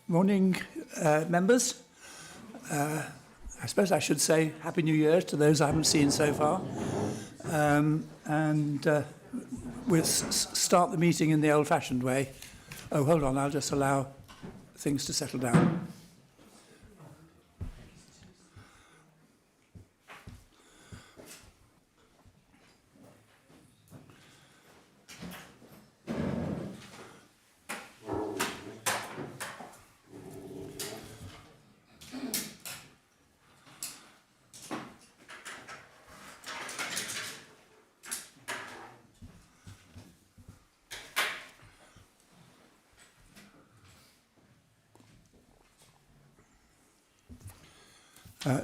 Morning, members. I suppose I should say Happy New Year to those I haven't seen so far. We'll start the meeting in the old-fashioned way. Oh, hold on, I'll just allow things to settle down.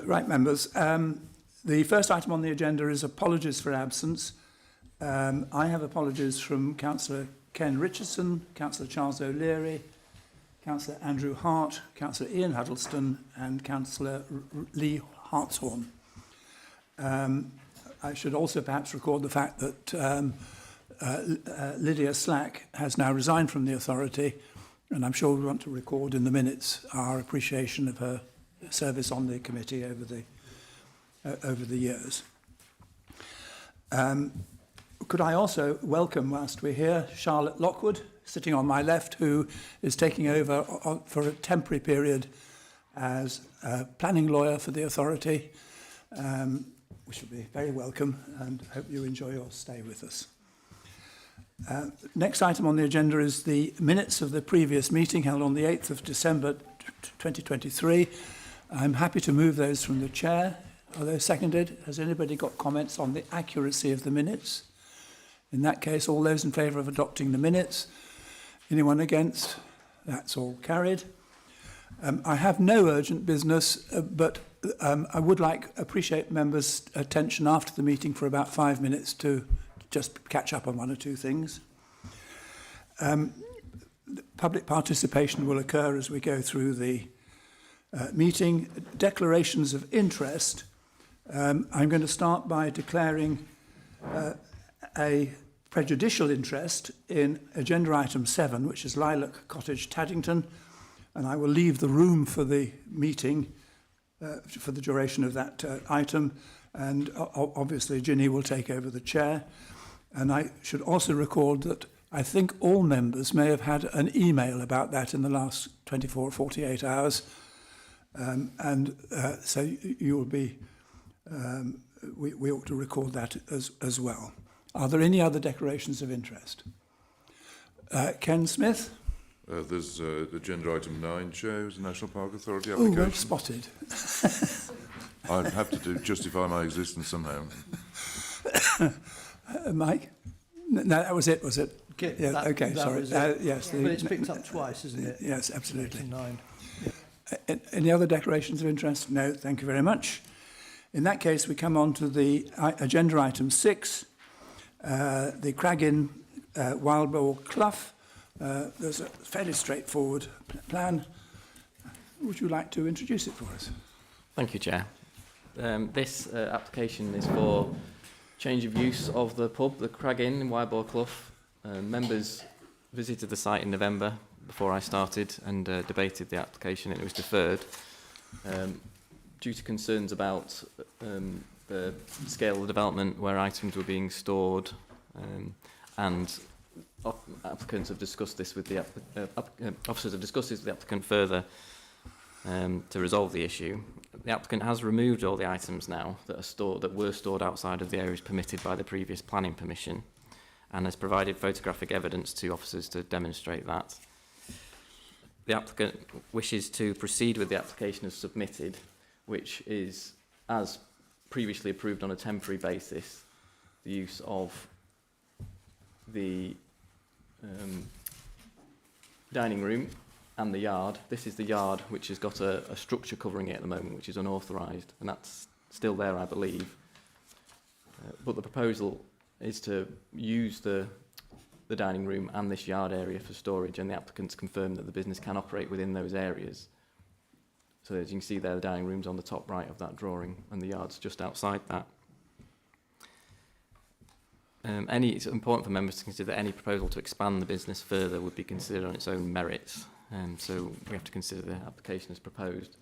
Right, members. The first item on the agenda is apologies for absence. I have apologies from Councillor Ken Richardson, Councillor Charles O'Leary, Councillor Andrew Hart, Councillor Ian Huddleston and Councillor Lee Hartshorn. I should also perhaps record the fact that Lydia Slack has now resigned from the authority, and I'm sure we want to record in the minutes our appreciation of her service on the committee over the years. Could I also welcome, whilst we're here, Charlotte Lockwood, sitting on my left, who is taking over for a temporary period as a planning lawyer for the authority, which will be very welcome, and hope you enjoy your stay with us. Next item on the agenda is the minutes of the previous meeting held on the 8th of December 2023. I'm happy to move those from the chair. Are those seconded? Has anybody got comments on the accuracy of the minutes? In that case, all those in favour of adopting the minutes? Anyone against? That's all carried. I have no urgent business, but I would appreciate members' attention after the meeting for about 5 minutes to just catch up on one or two things. Public participation will occur as we go through the meeting. Declarations of interest. I'm going to start by declaring a prejudicial interest in agenda item 7, which is Lilac Cottage, Taddington, and I will leave the room for the meeting for the duration of that item, and obviously Ginny will take over the chair. And I should also record that I think all members may have had an email about that in the last 24 or 48 hours. So you will be, we ought to record that as well. Are there any other declarations of interest? Ken Smith? There's agenda item 9, Chair, is the National Park Authority Oh, application. well spotted. I'd have to justify my existence somehow. Mike? No, that was it, was it? Yeah, okay, sorry. Yes, but it's picked up twice, isn't it? Yes, absolutely. 9. Any other declarations of interest? No, thank you very much. In that case, we come on to the agenda item 6, the Craggin Wild Boar Clough. There's a fairly straightforward plan. Would you like to introduce it for us? Thank you, Chair. This application is for change of use of the pub, the Craggin in Wild Boar Clough. Members visited the site in November before I started and debated the application, and it was deferred due to concerns about the scale of the development, where items were being stored, and applicants have discussed this with the officers have discussed this with the applicant further to resolve the issue. The applicant has removed all the items now that were stored outside of the areas permitted by the previous planning permission, and has provided photographic evidence to officers to demonstrate that. The applicant wishes to proceed with the application as submitted, which is, as previously approved on a temporary basis, the use of the dining room and the yard. This is the yard, which has got a structure covering it at the moment, which is unauthorised, and that's still there, I believe. But the proposal is to use the dining room and this yard area for storage, and the applicants confirm that the business can operate within those areas. So as you can see there, the dining room's on the top right of that drawing, and the yard's just outside that. It's important for members to consider that any proposal to expand the business further would be considered on its own merits. So we have to consider the application as proposed.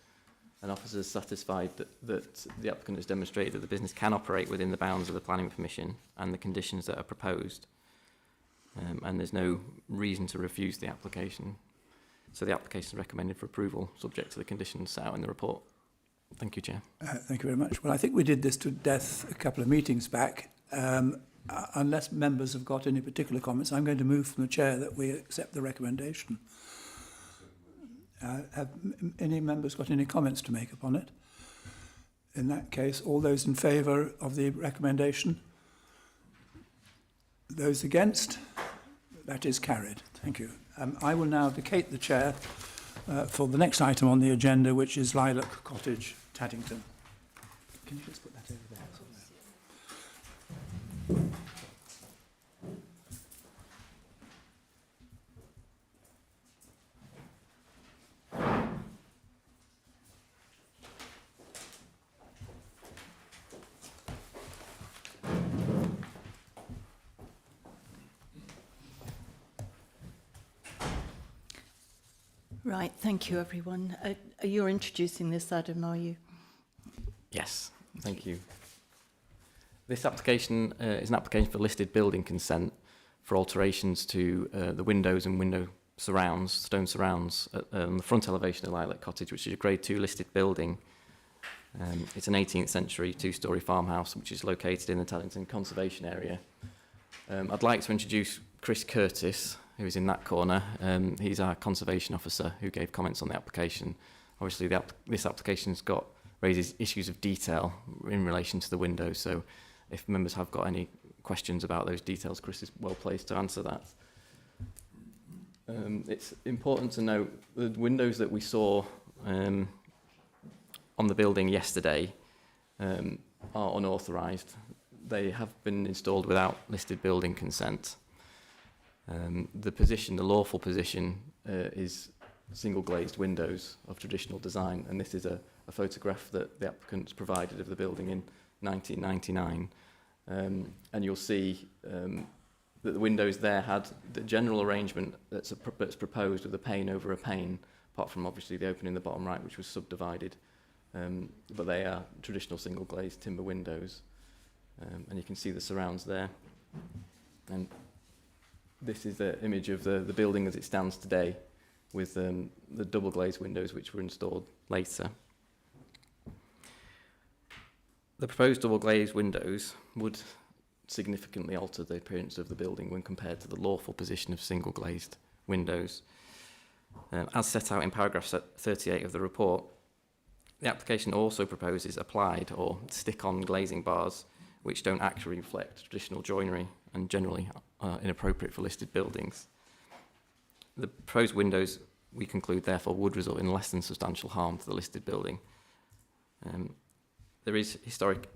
An officer is satisfied that the applicant has demonstrated that the business can operate within the bounds of the planning permission and the conditions that are proposed. And there's no reason to refuse the application. So the application is recommended for approval, subject to the conditions set out in the report. Thank you, Chair. Thank you very much. Well, I think we did this to death a couple of meetings back. Unless members have got any particular comments, I'm going to move from the chair that we accept the recommendation. Have any members got any comments to make upon it? In that case, all those in favour of the recommendation? Those against? That is carried. Thank you. I will now vacate the chair for the next item on the agenda, which is Lilac Cottage, Taddington. Can you just put that over there? Right, thank you, everyone. You're introducing this, Adam, are you? Yes, thank you. This application is an application for listed building consent for alterations to the windows and window surrounds, stone surrounds, at the front elevation of Lilac Cottage, which is a Grade 2 listed building. It's an 18th century two-storey farmhouse, which is located in the Taddington Conservation Area. I'd like to introduce Chris Curtis, who is in that corner. He's our conservation officer who gave comments on the application. Obviously, this application's raises issues of detail in relation to the windows, so if members have got any questions about those details, Chris is well placed to answer that. It's important to note the windows that we saw on the building yesterday are unauthorised. They have been installed without listed building consent. The lawful position is single glazed windows of traditional design, and this is a photograph that the applicants provided of the building in 1999. And you'll see that the windows there had the general arrangement that's proposed with a pane over a pane, apart from obviously the opening in the bottom right, which was subdivided. But they are traditional single glazed timber windows. And you can see the surrounds there. And this is the image of the building as it stands today, with the double glazed windows which were installed later. The proposed double glazed windows would significantly alter the appearance of the building when compared to the lawful position of single glazed windows. As set out in paragraph 38 of the report, the application also proposes applied or stick-on glazing bars which don't actually reflect traditional joinery and generally are inappropriate for listed buildings. The proposed windows, we conclude, therefore, would result in less than substantial harm to the listed building. There is historic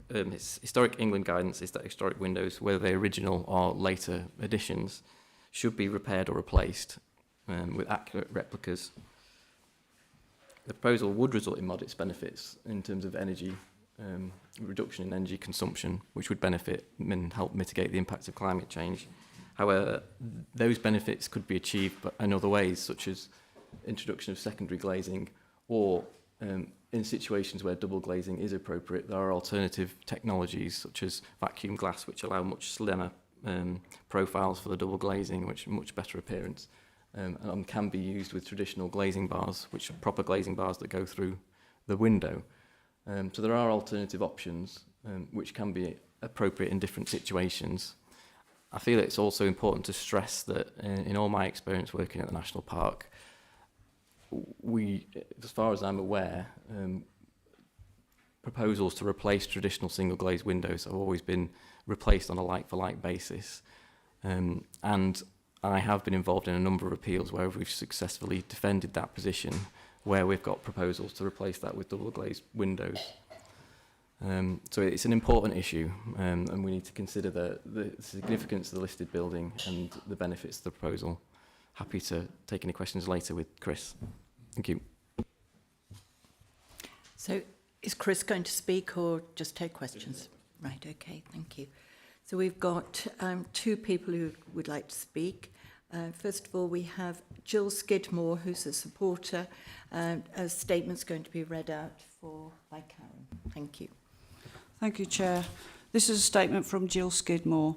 England guidance is that historic windows, whether they're original or later additions, should be repaired or replaced with accurate replicas. The proposal would result in modest benefits in terms of energy reduction in energy consumption, which would benefit and help mitigate the impacts of climate change. However, those benefits could be achieved in other ways, such as introduction of secondary glazing, or in situations where double glazing is appropriate, there are alternative technologies such as vacuum glass, which allow much slimmer profiles for the double glazing, which much better appearance, and can be used with traditional glazing bars, which are proper glazing bars that go through the window. So there are alternative options which can be appropriate in different situations. I feel it's also important to stress that in all my experience working at the National Park, we, as far as I'm aware, proposals to replace traditional single glazed windows have always been replaced on a like-for-like basis. And I have been involved in a number of appeals where we've successfully defended that position, where we've got proposals to replace that with double glazed windows. So it's an important issue, and we need to consider the significance of the listed building and the benefits of the proposal. Happy to take any questions later with Chris. Thank you. So is Chris going to speak or just take questions? Right, okay, thank you. So we've got two people who would like to speak. First of all, we have Jill Skidmore, who's a supporter. A statement's going to be read out by Karen. Thank you. Thank you, Chair. This is a statement from Jill Skidmore.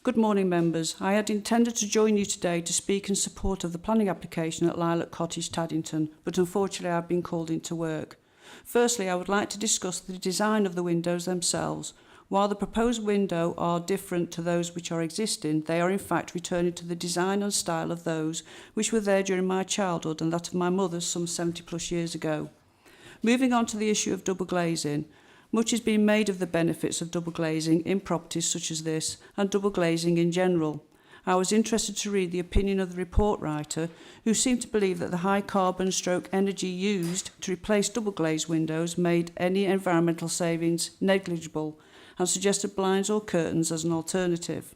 Good morning, members. I had intended to join you today to speak in support of the planning application at Lilac Cottage, Taddington, but unfortunately I've been called into work. Firstly, I would like to discuss the design of the windows themselves. While the proposed windows are different to those which are existing, they are in fact returning to the design and style of those which were there during my childhood and that of my mother some 70 plus years ago. Moving on to the issue of double glazing. Much is being made of the benefits of double glazing in properties such as this and double glazing in general. I was interested to read the opinion of the report writer, who seemed to believe that the high carbon stroke energy used to replace double glazed windows made any environmental savings negligible, and suggested blinds or curtains as an alternative.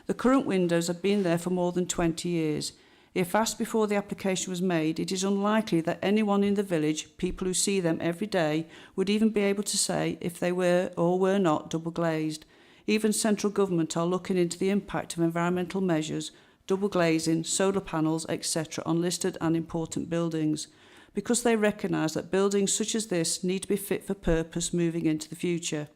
The current windows have been there for more than 20 years. If asked before the application was made, it is unlikely that anyone in the village, people who see them every day, would even be able to say if they were or were not double glazed. Even central government are looking into the impact of environmental measures, double glazing, solar panels, etc. on listed and important buildings, because they recognise that buildings such as this need to be fit for purpose moving into the future.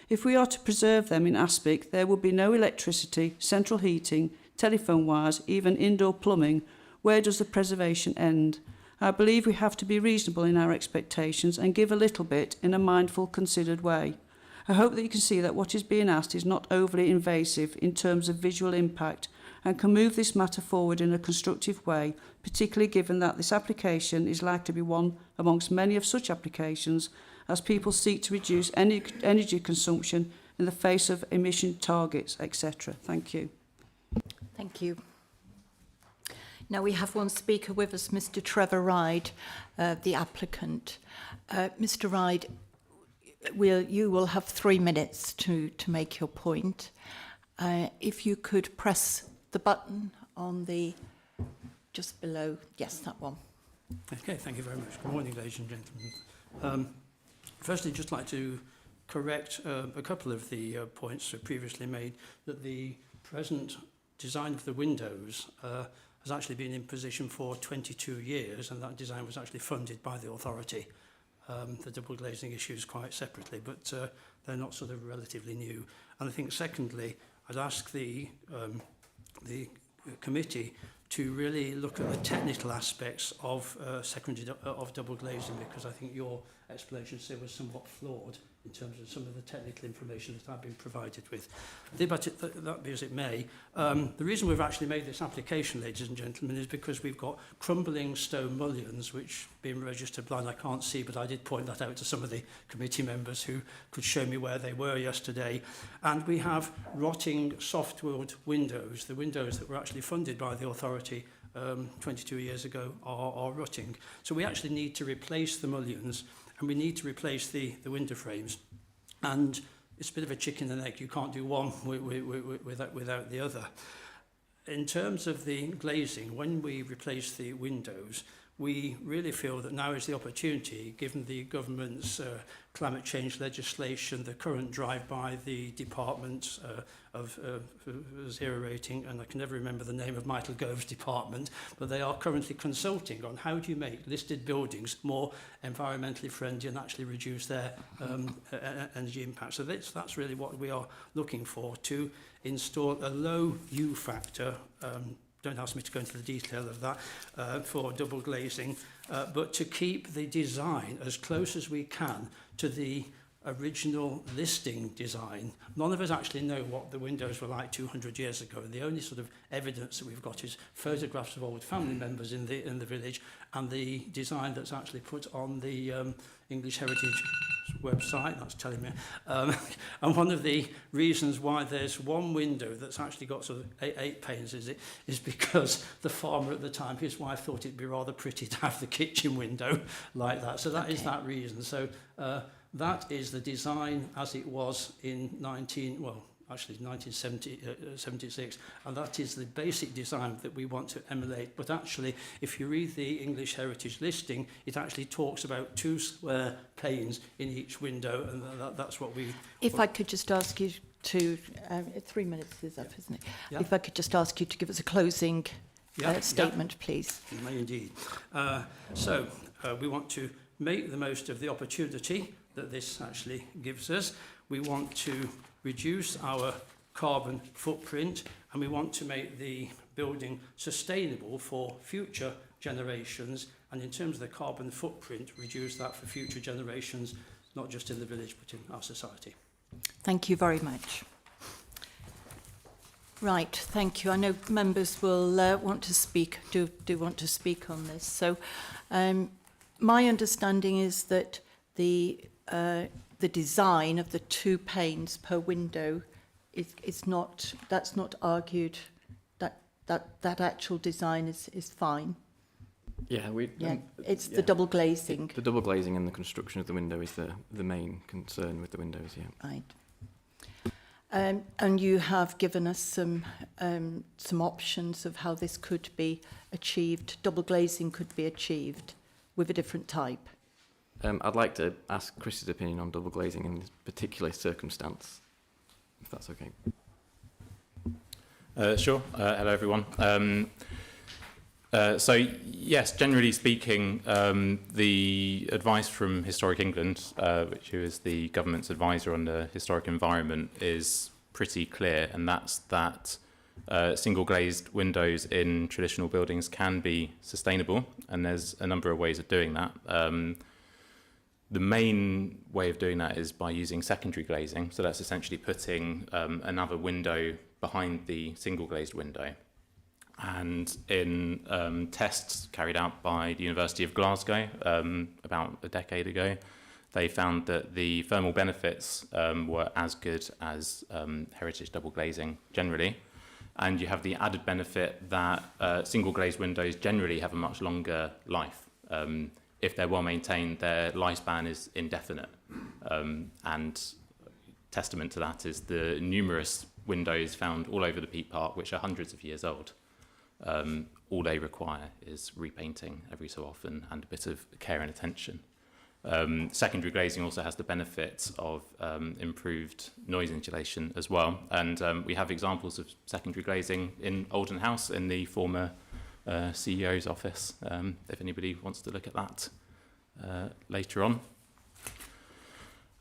If we are to preserve them in aspic, there will be no electricity, central heating, telephone wires, even indoor plumbing. Where does the preservation end? I believe we have to be reasonable in our expectations and give a little bit in a mindful, considered way. I hope that you can see that what is being asked is not overly invasive in terms of visual impact and can move this matter forward in a constructive way, particularly given that this application is likely to be one amongst many of such applications as people seek to reduce energy consumption in the face of emission targets, etc. Thank you. Thank you. Now we have one speaker with us, Mr. Trevor Ride, the applicant. Mr. Ride, you will have 3 minutes to make your point. If you could press the button on the just below, yes, that one. Okay, thank you very much. Good morning, ladies and gentlemen. Firstly, just like to correct a couple of the points previously made, that the present design of the windows has actually been in position for 22 years, and that design was actually funded by the authority. The double glazing issues quite separately, but they're not sort of relatively new. And I think secondly, I'd ask the committee to really look at the technical aspects of of double glazing, because I think your explanation was somewhat flawed in terms of some of the technical information that I've been provided with. But that be as it may, the reason we've actually made this application, ladies and gentlemen, is because we've got crumbling stone mullions, which, being registered blind, I can't see, but I did point that out to some of the committee members who could show me where they were yesterday. And we have rotting softwood windows. The windows that were actually funded by the authority 22 years ago are rotting. So we actually need to replace the mullions, and we need to replace the window frames. And it's a bit of a chicken and egg. You can't do one without the other. In terms of the glazing, when we replace the windows, we really feel that now is the opportunity, given the government's climate change legislation, the current drive by the Department of Zero Rating, and I can never remember the name of Michael Gove's department, but they are currently consulting on how do you make listed buildings more environmentally friendly and actually reduce their energy impact. So that's really what we are looking for, to install a low U factor, don't ask me to go into the detail of that, for double glazing, but to keep the design as close as we can to the original listing design. None of us actually know what the windows were like 200 years ago, and the only sort of evidence that we've got is photographs of old family members in the village, and the design that's actually put on the English Heritage website. That's telling me. And one of the reasons why there's one window that's actually got sort of eight panes is because the farmer at the time, his wife, thought it'd be rather pretty to have the kitchen window like that. So that is that reason. So that is the design as it was in 1976, and that is the basic design that we want to emulate. But actually, if you read the English Heritage listing, it actually talks about 2 square panes in each window, and that's what we... If I could just ask you to, 3 minutes is up, isn't it? Yeah. If I could just ask you to give us a closing statement, please. You may indeed. We want to make the most of the opportunity that this actually gives us. We want to reduce our carbon footprint, and we want to make the building sustainable for future generations, and in terms of the carbon footprint, reduce that for future generations, not just in the village but in our society. Thank you very much. Right, thank you. I know members will want to speak, do want to speak on this. So my understanding is that the design of the 2 panes per window is not, that's not argued, that actual design is fine. Yeah, It's the double glazing. The double glazing and the construction of the window is the main concern with the windows, yeah. Right. And you have given us some options of how this could be achieved. Double glazing could be achieved with a different type. I'd like to ask Chris's opinion on double glazing in this particular circumstance, if that's okay. Sure. Hello, everyone. So, yes, generally speaking, the advice from Historic England, which is the government's advisor on the historic environment, is pretty clear, and that's that single glazed windows in traditional buildings can be sustainable, and there's a number of ways of doing that. The main way of doing that is by using secondary glazing, so that's essentially putting another window behind the single glazed window. And in tests carried out by the University of Glasgow about a decade ago, they found that the thermal benefits were as good as heritage double glazing generally. And you have the added benefit that single glazed windows generally have a much longer life. If they're well maintained, their lifespan is indefinite. And testament to that is the numerous windows found all over the Peak Park, which are hundreds of years old. All they require is repainting every so often and a bit of care and attention. Secondary glazing also has the benefit of improved noise insulation as well. And we have examples of secondary glazing in Oldham House in the former CEO's office, if anybody wants to look at that later on.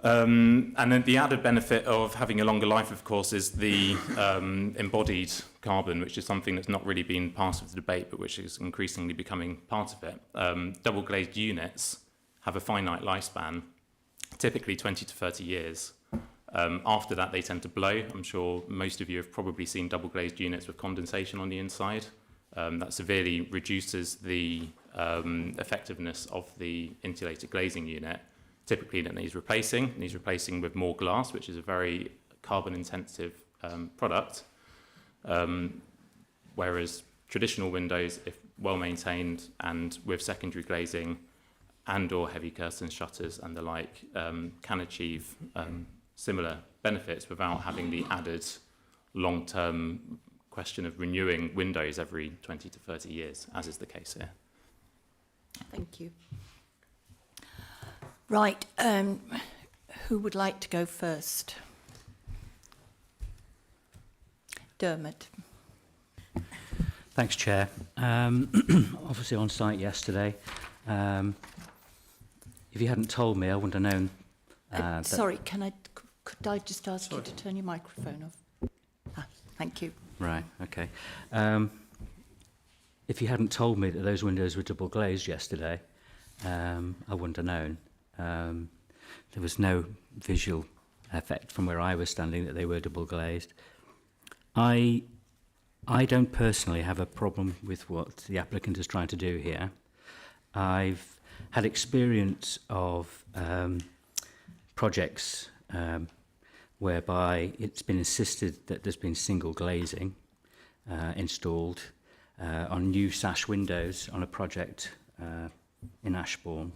And then the added benefit of having a longer life, of course, is the embodied carbon, which is something that's not really been part of the debate, but which is increasingly becoming part of it. Double glazed units have a finite lifespan, typically 20 to 30 years. After that, they tend to blow. I'm sure most of you have probably seen double glazed units with condensation on the inside. That severely reduces the effectiveness of the insulated glazing unit. Typically that needs replacing with more glass, which is a very carbon intensive product. Whereas traditional windows, if well maintained and with secondary glazing and or heavy curtain shutters and the like, can achieve similar benefits without having the added long-term question of renewing windows every 20 to 30 years, as is the case here. Thank you. Right, who would like to go first? Dermot. Thanks, Chair. Obviously on site yesterday. If you hadn't told me, I wouldn't have known. Sorry, could I just ask you to turn your microphone off? Thank you. Right, okay. If you hadn't told me that those windows were double glazed yesterday, I wouldn't have known. There was no visual effect from where I was standing that they were double glazed. I don't personally have a problem with what the applicant is trying to do here. I've had experience of projects whereby it's been insisted that there's been single glazing installed on new sash windows on a project in Ashbourne.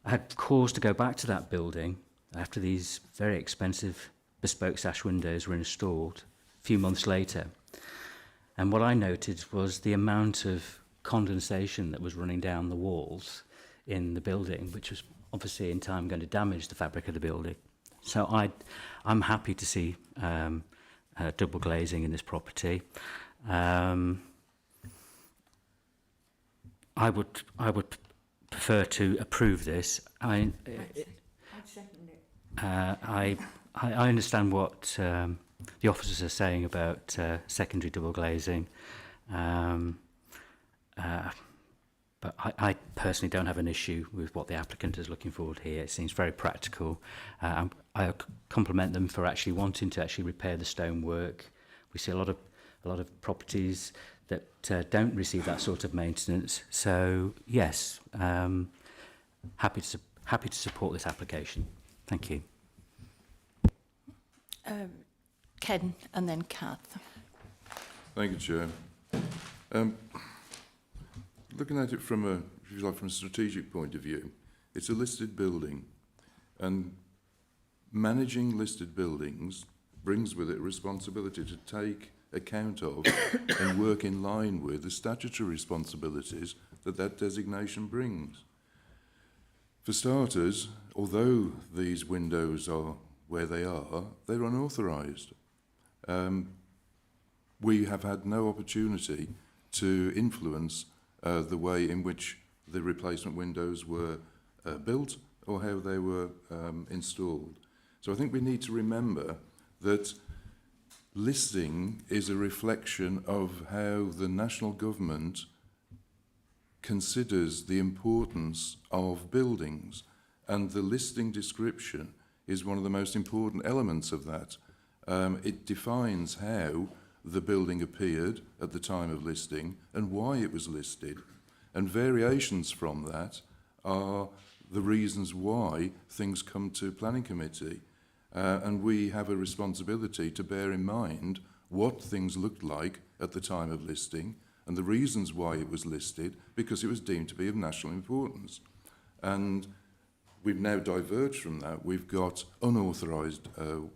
I had cause to go back to that building after these very expensive bespoke sash windows were installed a few months later. And what I noted was the amount of condensation that was running down the walls in the building, which was obviously in time going to damage the fabric of the building. So I'm happy to see double glazing in this property. I would prefer to approve this. I understand what the officers are saying about secondary double glazing, but I personally don't have an issue with what the applicant is looking forward here. It seems very practical. I compliment them for actually wanting to actually repair the stonework. We see a lot of properties that don't receive that sort of maintenance. So yes, happy to support this application. Thank you. Ken and then Kath. Thank you, Chair. Looking at it from a, if you like, from a strategic point of view, it's a listed building, and managing listed buildings brings with it responsibility to take account of and work in line with the statutory responsibilities that that designation brings. For starters, although these windows are where they are, they're unauthorised. We have had no opportunity to influence the way in which the replacement windows were built or how they were installed. So I think we need to remember that listing is a reflection of how the national government considers the importance of buildings, and the listing description is one of the most important elements of that. It defines how the building appeared at the time of listing and why it was listed, and variations from that are the reasons why things come to planning committee. And we have a responsibility to bear in mind what things looked like at the time of listing and the reasons why it was listed, because it was deemed to be of national importance. And we've now diverged from that. We've got unauthorised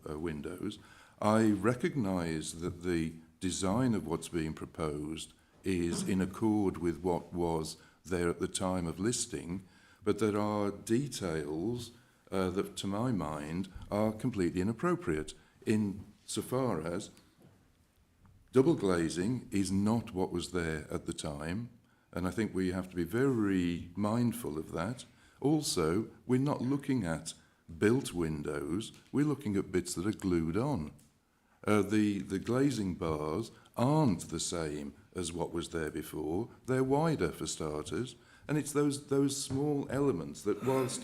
windows. I recognise that the design of what's being proposed is in accord with what was there at the time of listing, but there are details that, to my mind, are completely inappropriate in so far as double glazing is not what was there at the time, and I think we have to be very mindful of that. Also, we're not looking at built windows, we're looking at bits that are glued on. The glazing bars aren't the same as what was there before. They're wider, for starters, and it's those small elements that, whilst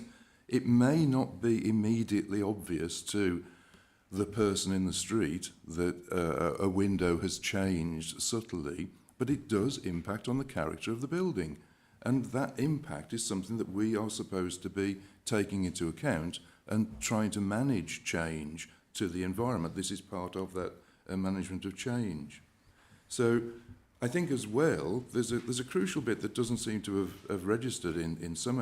it may not be immediately obvious to the person in the street that a window has changed subtly, but it does impact on the character of the building. And that impact is something that we are supposed to be taking into account and trying to manage change to the environment. This is part of that management of change. So I think as well, there's a crucial bit that doesn't seem to have registered in some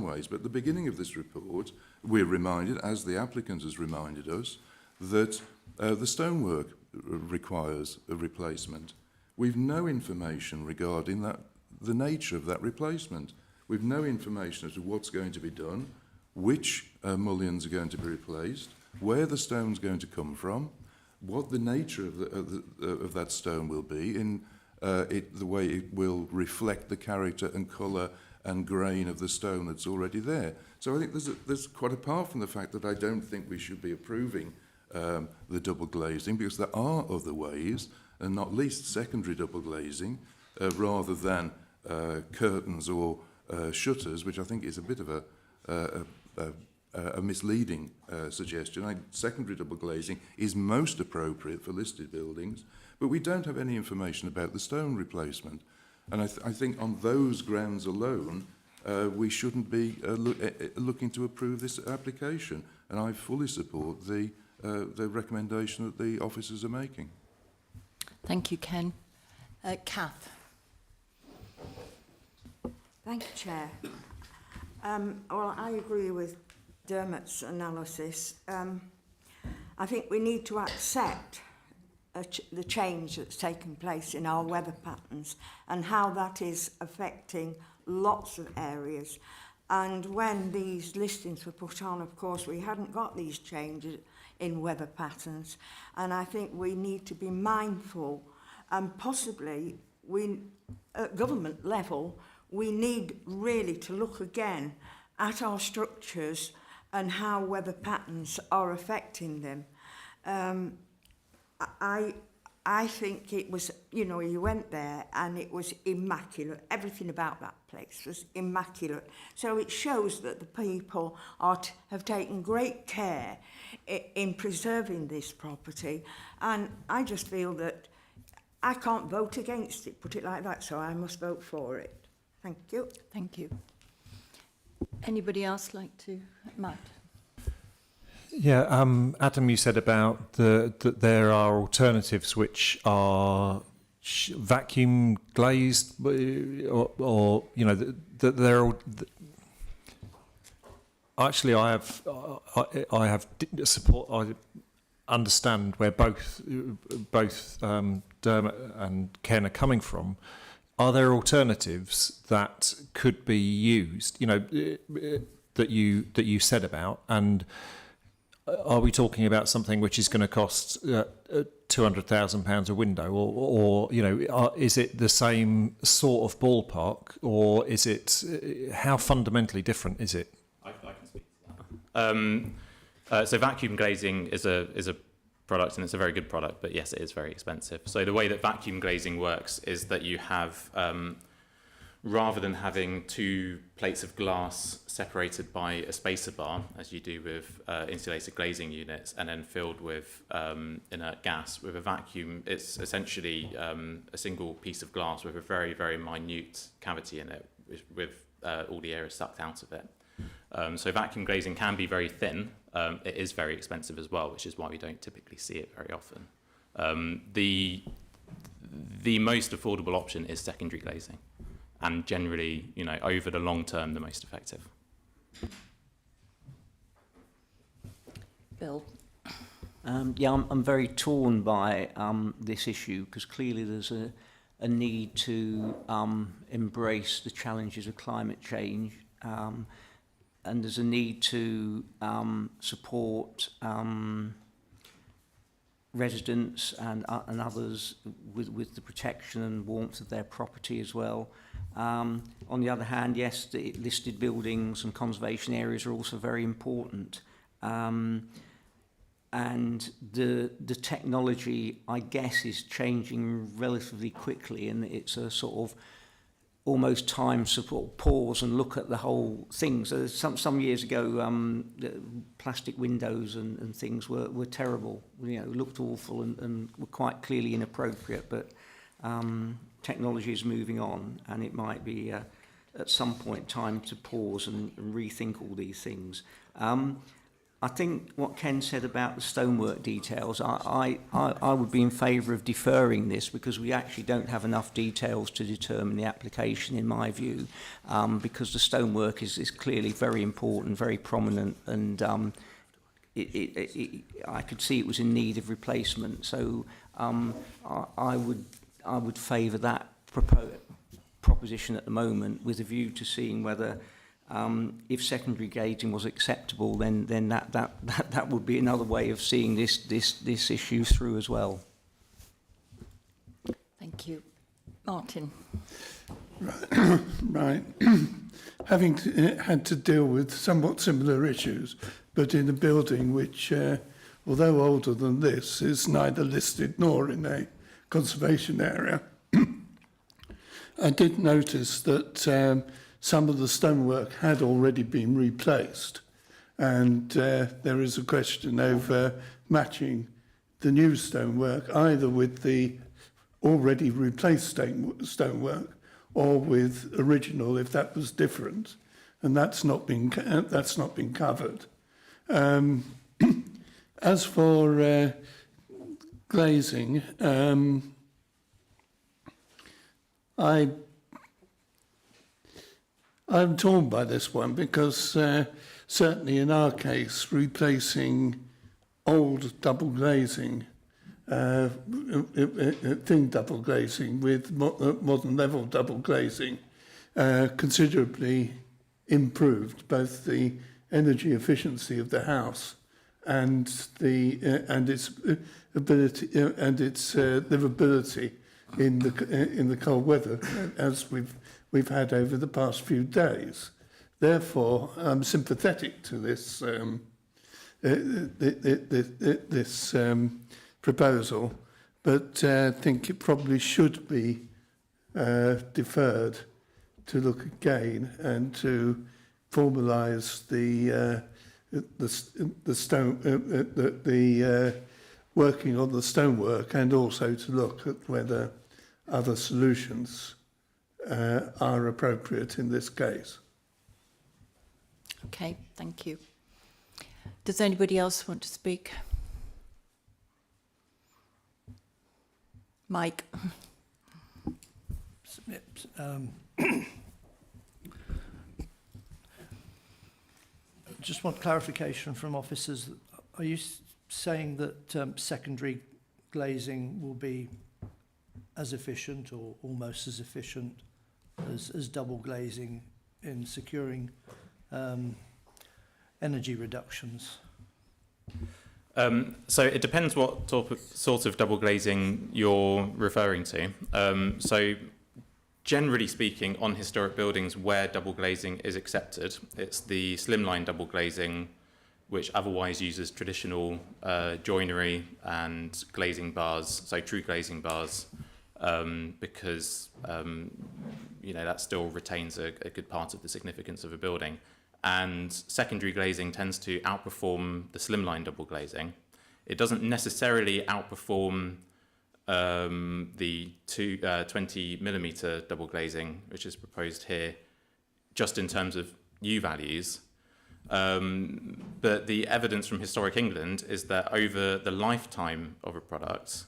ways, but at the beginning of this report, we're reminded, as the applicant has reminded us, that the stonework requires a replacement. We've no information regarding that, the nature of that replacement. We've no information as to what's going to be done, which mullions are going to be replaced, where the stone's going to come from, what the nature of that stone will be, in the way it will reflect the character and colour and grain of the stone that's already there. So I think there's quite apart from the fact that I don't think we should be approving the double glazing, because there are other ways, and not least secondary double glazing, rather than curtains or shutters, which I think is a bit of a misleading suggestion. I think secondary double glazing is most appropriate for listed buildings, but we don't have any information about the stone replacement. And I think on those grounds alone, we shouldn't be looking to approve this application. And I fully support the recommendation that the officers are making. Thank you, Ken. Kath. Thank you, Chair. Well, I agree with Dermot's analysis. I think we need to accept the change that's taken place in our weather patterns and how that is affecting lots of areas. And when these listings were put on, of course, we hadn't got these changes in weather patterns. And I think we need to be mindful, and possibly at government level, we need really to look again at our structures and how weather patterns are affecting them. I think it was, you know, you went there and it was immaculate. Everything about that place was immaculate. So it shows that the people have taken great care in preserving this property. And I just feel that I can't vote against it, put it like that, so I must vote for it. Thank you. Thank you. Anybody else like to? Matt? Yeah, Adam, you said about that there are alternatives which are vacuum glazed, or you know that they're. Actually, I have support. I understand where both Dermot and Ken are coming from. Are there alternatives that could be used? You know, that you said about, and are we talking about something which is going to cost £200,000 a window, or you know, is it the same sort of ballpark, or is it how fundamentally different is it? I can speak to that. So vacuum glazing is a product, and it's a very good product, but yes, it is very expensive. So the way that vacuum glazing works is that you have, rather than having two plates of glass separated by a spacer bar, as you do with insulated glazing units, and then filled with inert gas, with a vacuum, it's essentially a single piece of glass with a very, very minute cavity in it, with all the air sucked out of it. So vacuum glazing can be very thin. It is very expensive as well, which is why we don't typically see it very often. The most affordable option is secondary glazing, and generally, you know, over the long term, the most effective. Bill? Yeah, I'm very torn by this issue, because clearly there's a need to embrace the challenges of climate change, and there's a need to support residents and others with the protection and warmth of their property as well. On the other hand, yes, the listed buildings and conservation areas are also very important. And the technology, I guess, is changing relatively quickly, and it's a sort of almost time to sort of pause and look at the whole thing. So some years ago, the plastic windows and things were terrible. You know, looked awful and were quite clearly inappropriate. But technology is moving on, and it might be at some point time to pause and rethink all these things. I think what Ken said about the stonework details, I would be in favour of deferring this, because we actually don't have enough details to determine the application, in my view, because the stonework is clearly very important, very prominent, and I could see it was in need of replacement. So I would favour that proposition at the moment, with a view to seeing whether if secondary glazing was acceptable, then that would be another way of seeing this issue through as well. Thank you. Martin? Right. Having had to deal with somewhat similar issues, but in a building which, although older than this, is neither listed nor in a conservation area, I did notice that some of the stonework had already been replaced, and there is a question over matching the new stonework either with the already replaced stonework or with original, if that was different, and that's not been covered. As for glazing, I'm torn by this one, because certainly in our case, replacing old double glazing, thin double glazing with modern level double glazing, considerably improved both the energy efficiency of the house and its ability and its livability in the cold weather, as we've had over the past few days. Therefore, I'm sympathetic to this this proposal, but think it probably should be deferred to look again and to formalise the working on the stonework, and also to look at whether other solutions are appropriate in this case. Okay, thank you. Does anybody else want to speak? Mike. Just want clarification from officers. Are you saying that secondary glazing will be as efficient or almost as efficient as double glazing in securing energy reductions? So it depends what sort of double glazing you're referring to. So generally speaking, on historic buildings where double glazing is accepted, it's the slimline double glazing, which otherwise uses traditional joinery and glazing bars, so true glazing bars, because that still retains a good part of the significance of a building. And secondary glazing tends to outperform the slimline double glazing. It doesn't necessarily outperform the 20mm double glazing, which is proposed here, just in terms of U values. But the evidence from Historic England is that over the lifetime of a product,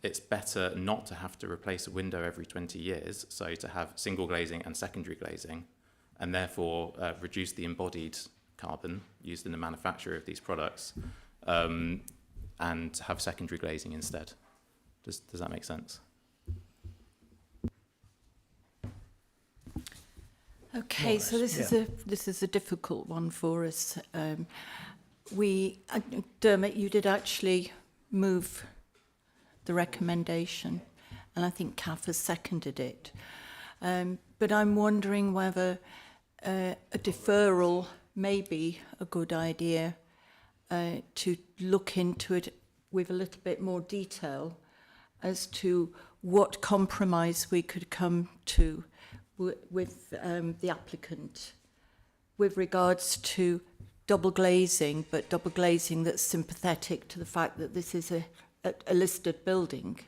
it's better not to have to replace a window every 20 years, so to have single glazing and secondary glazing, and therefore reduce the embodied carbon used in the manufacture of these products, and have secondary glazing instead. Does that make sense? Okay, so this is a difficult one for us. Dermot, you did actually move the recommendation, and I think Kath has seconded it. But I'm wondering whether a deferral may be a good idea to look into it with a little bit more detail as to what compromise we could come to with the applicant with regards to double glazing, but double glazing that's sympathetic to the fact that this is a listed building.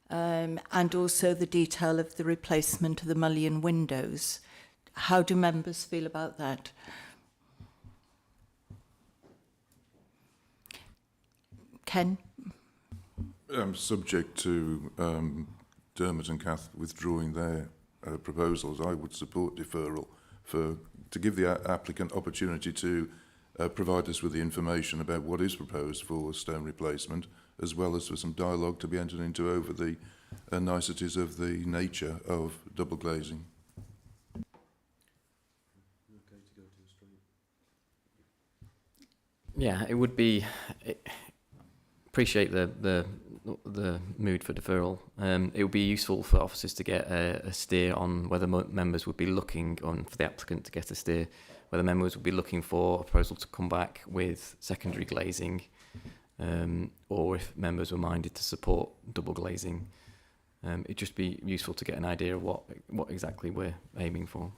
And also the detail of the replacement of the mullion windows. How do members feel about that? Ken? Subject to Dermot and Kath withdrawing their proposals, I would support deferral to give the applicant opportunity to provide us with the information about what is proposed for stone replacement, as well as for some dialogue to be entered into over the niceties of the nature of double glazing. Yeah, it would be. Appreciate the mood for deferral. It would be useful for officers to get a steer on whether members would be looking on for the applicant to get a steer, whether members would be looking for a proposal to come back with secondary glazing, or if members were minded to support double glazing. It'd just be useful to get an idea of what exactly we're aiming for.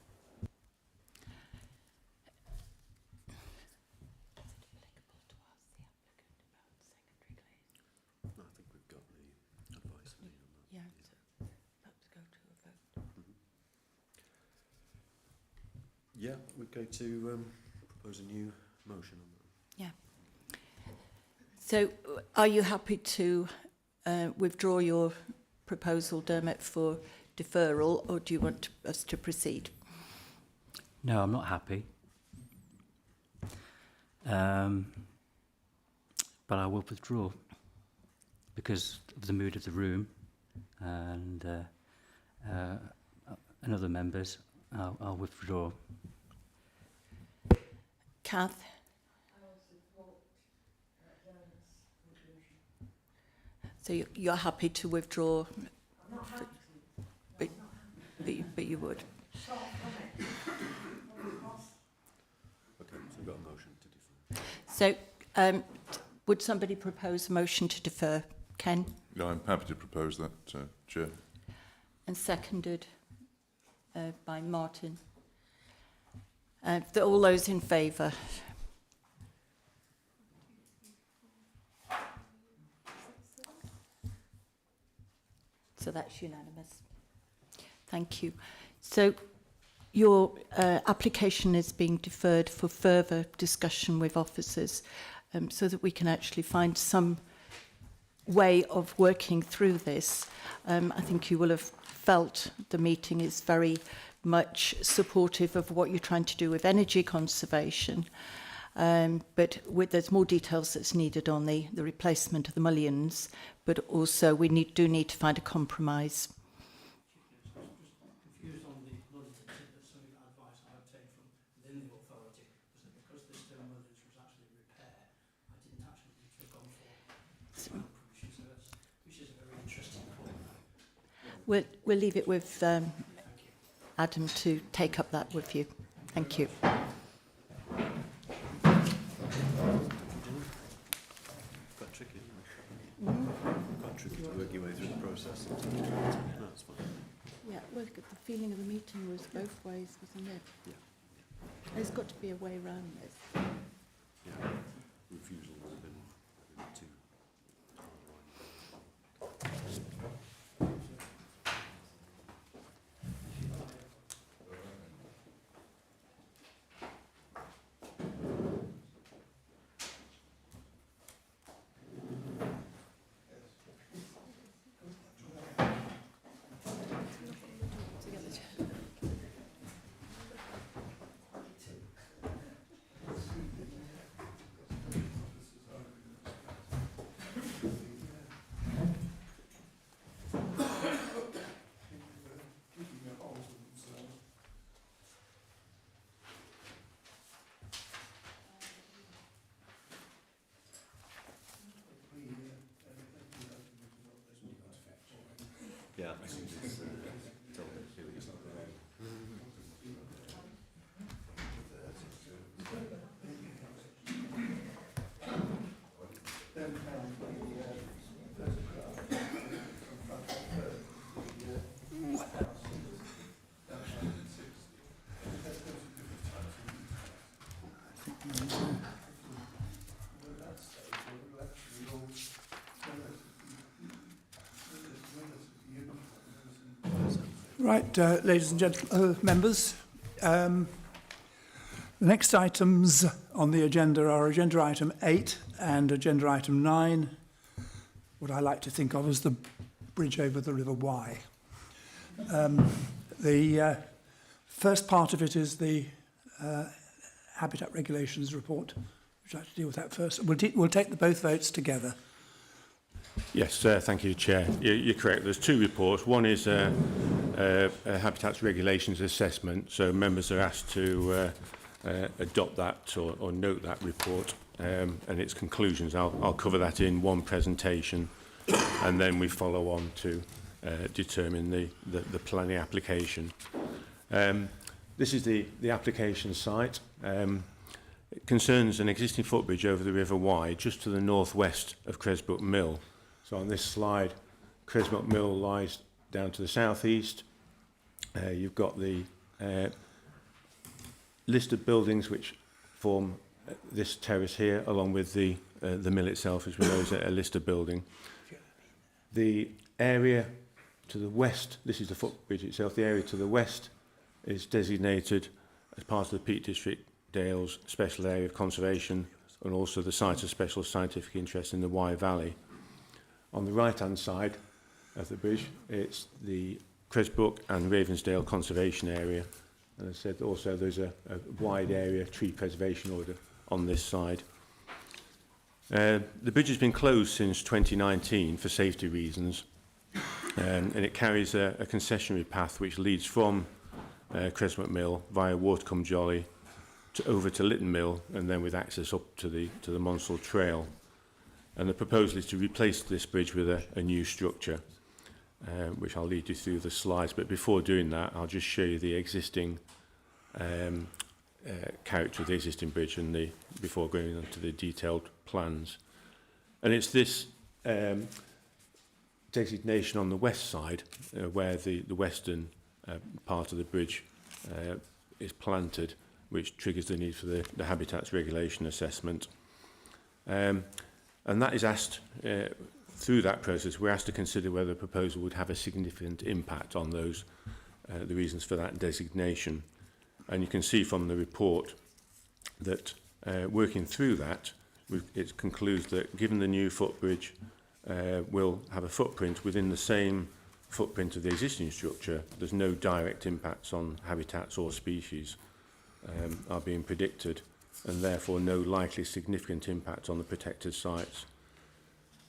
Yeah, we're going to propose a new motion on that. Yeah. So are you happy to withdraw your proposal, Dermot, for deferral, or do you want us to proceed? No, I'm not happy. But I will withdraw because of the mood of the room and other members. I'll withdraw. Kath? So you're happy to withdraw? I'm not happy to. you would. Okay, so we've got a motion to defer. So, would somebody propose a motion to defer? Ken? Yeah, I'm happy to propose that, Chair. And seconded by Martin. All those in favour? So that's unanimous. Thank you. So your application is being deferred for further discussion with officers so that we can actually find some way of working through this. I think you will have felt the meeting is very much supportive of what you're trying to do with energy conservation. But there's more details that's needed on the replacement of the mullions, but also we do need to find a compromise. Confused on the London tip, that's some advice I obtained from within the authority, was that because this term mullions was actually repair, I didn't actually need to have gone for provision, which is a very interesting point. We'll leave it with Adam to take up that with you. Thank you. Quite tricky, isn't it? Quite tricky to work your way through the process. No, it's fine. Yeah, well, the feeling of the meeting was both ways, wasn't it? Yeah. There's got to be a way around this. Yeah. Refusal would have been too hard line. Yeah, I think it's totally serious. Right, ladies and gentlemen, members, the next items on the agenda are agenda item 8 and agenda item 9, what I like to think of as the bridge over the River Wye. The first part of it is the Habitat Regulations report. Would you like to deal with that first? We'll take the both votes together. Yes, thank you, Chair. You're correct. There's two reports. One is a Habitats Regulations assessment, so members are asked to adopt that or note that report and its conclusions. I'll cover that in one presentation, and then we follow on to determine the planning application. This is the application site. It concerns an existing footbridge over the River Wye, just to the northwest of Cresbrook Mill. So on this slide, Cresbrook Mill lies down to the southeast. You've got the list of buildings which form this terrace here, along with the mill itself, as we know is a listed building. The area to the west, this is the footbridge itself, the area to the west is designated as part of the Peak District Dales Special Area of Conservation, and also the site of special scientific interest in the Wye Valley. On the right-hand side of the bridge, it's the Cresbrook and Ravensdale Conservation Area. And as I said, also there's a wide area tree preservation order on this side. The bridge has been closed since 2019 for safety reasons, and it carries a concessionary path which leads from Cresbrook Mill via Watercombe Jolly over to Lytton Mill, and then with access up to the Monsell Trail. And the proposal is to replace this bridge with a new structure. which I'll lead you through the slides. But before doing that, I'll just show you the existing character of the existing bridge and before going on to the detailed plans. And it's this designation on the west side where the western part of the bridge is planted, which triggers the need for the habitats regulation assessment. And that is asked, through that process, we're asked to consider whether the proposal would have a significant impact on those, the reasons for that designation. And you can see from the report that working through that, it concludes that given the new footbridge will have a footprint within the same footprint of the existing structure, there's no direct impacts on habitats or species are being predicted, and therefore no likely significant impact on the protected sites.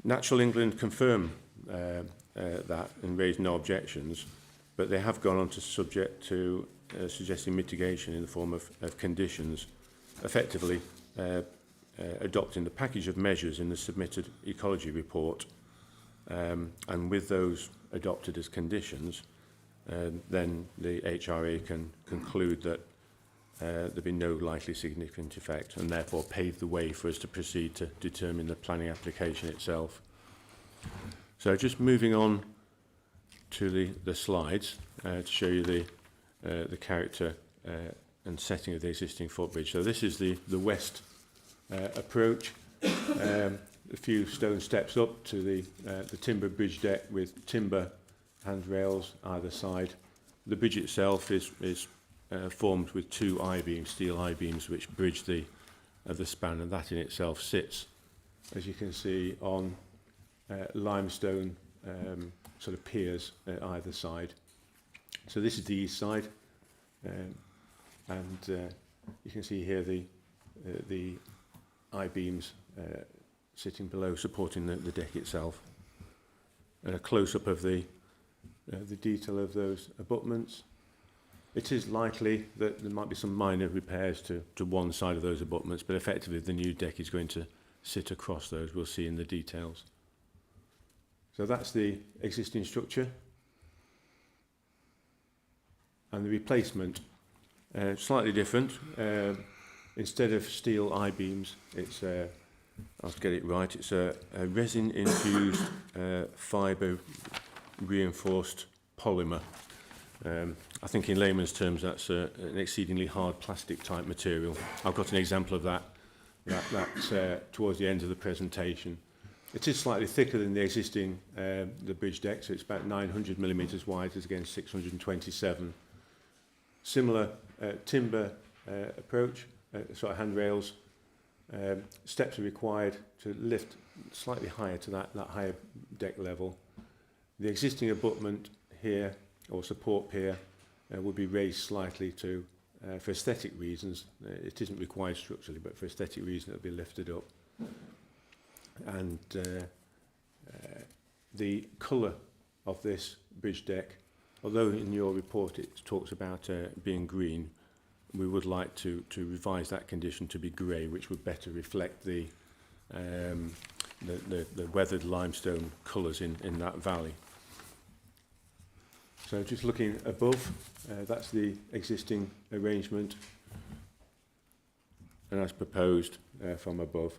Natural England confirm that and raised no objections, but they have gone on to subject to suggesting mitigation in the form of conditions, effectively adopting the package of measures in the submitted ecology report, and with those adopted as conditions, then the HRA can conclude that there'll be no likely significant effect, and therefore pave the way for us to proceed to determine the planning application itself. So just moving on to the slides to show you the character and setting of the existing footbridge. So this is the west approach, a few stone steps up to the timber bridge deck with timber handrails either side. The bridge itself is formed with two I-beams, steel I-beams, which bridge the span, and that in itself sits, as you can see, on limestone sort of piers at either side. So this is the east side, and you can see here the I-beams sitting below, supporting the deck itself. And a close-up of the detail of those abutments. It is likely that there might be some minor repairs to one side of those abutments, but effectively the new deck is going to sit across those. We'll see in the details. So that's the existing structure. And the replacement, slightly different. Instead of steel I-beams, it's, I'll get it right, it's a resin-infused fibre reinforced polymer. I think in layman's terms that's an exceedingly hard plastic type material. I've got an example of that's towards the end of the presentation. It is slightly thicker than the existing the bridge deck, so it's about 900 millimetres wide as against 627. Similar timber approach, sort of handrails. Steps are required to lift slightly higher to that higher deck level. The existing abutment here, or support pier, will be raised slightly to, for aesthetic reasons. It isn't required structurally, but for aesthetic reasons it'll be lifted up. And the colour of this bridge deck, although in your report it talks about being green, we would like to revise that condition to be grey, which would better reflect the weathered limestone colours in that valley. So just looking above, that's the existing arrangement, and as proposed from above,